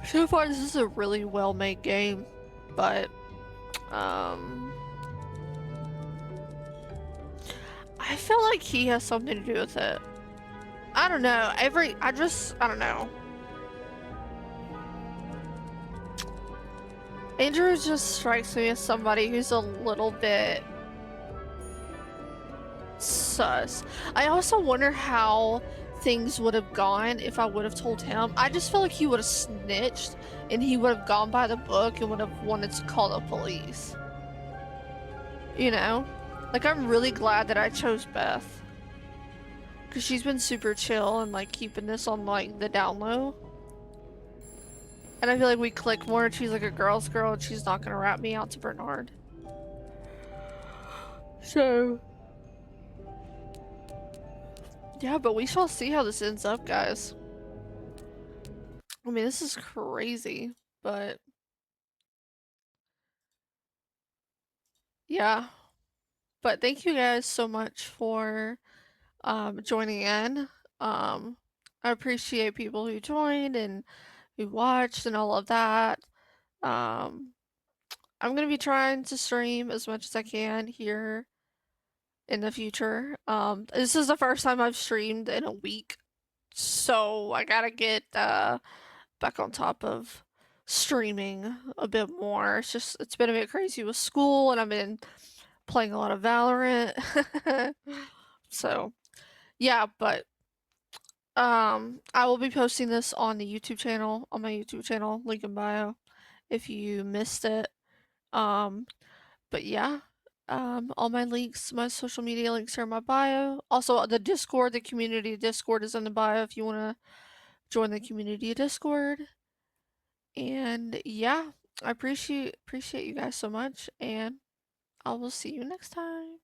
Speaker 1: So far, this is a really well-made game, but I feel like he has something to do with it. I don't know. I don't know. Andrew just strikes me as somebody who's a little bit sus. I also wonder how things would have gone if I would have told him. I just feel like he would have snitched and he would have gone by the book and would have wanted to call the police. You know? Like, I'm really glad that I chose Beth. Because she's been super chill and like keeping this on like the down low. And I feel like we click more and she's like a girl's girl and she's not gonna rat me out to Bernard. So yeah, but we shall see how this ends up, guys. I mean, this is crazy, but yeah. But thank you guys so much for joining in. I appreciate people who joined and who watched and all of that. Um, I'm gonna be trying to stream as much as I can here in the future. This is the first time I've streamed in a week, so I gotta get back on top of streaming a bit more. It's been a bit crazy with school, and I've been playing a lot of Valorant. So yeah, but I will be posting this on the YouTube channel, on my YouTube channel, link in bio, if you missed it. But yeah, all my links, my social media links are in my bio. Also, the Discord, the community Discord is in the bio if you want to join the community Discord. And yeah, I appreciate you guys so much, and I will see you next time.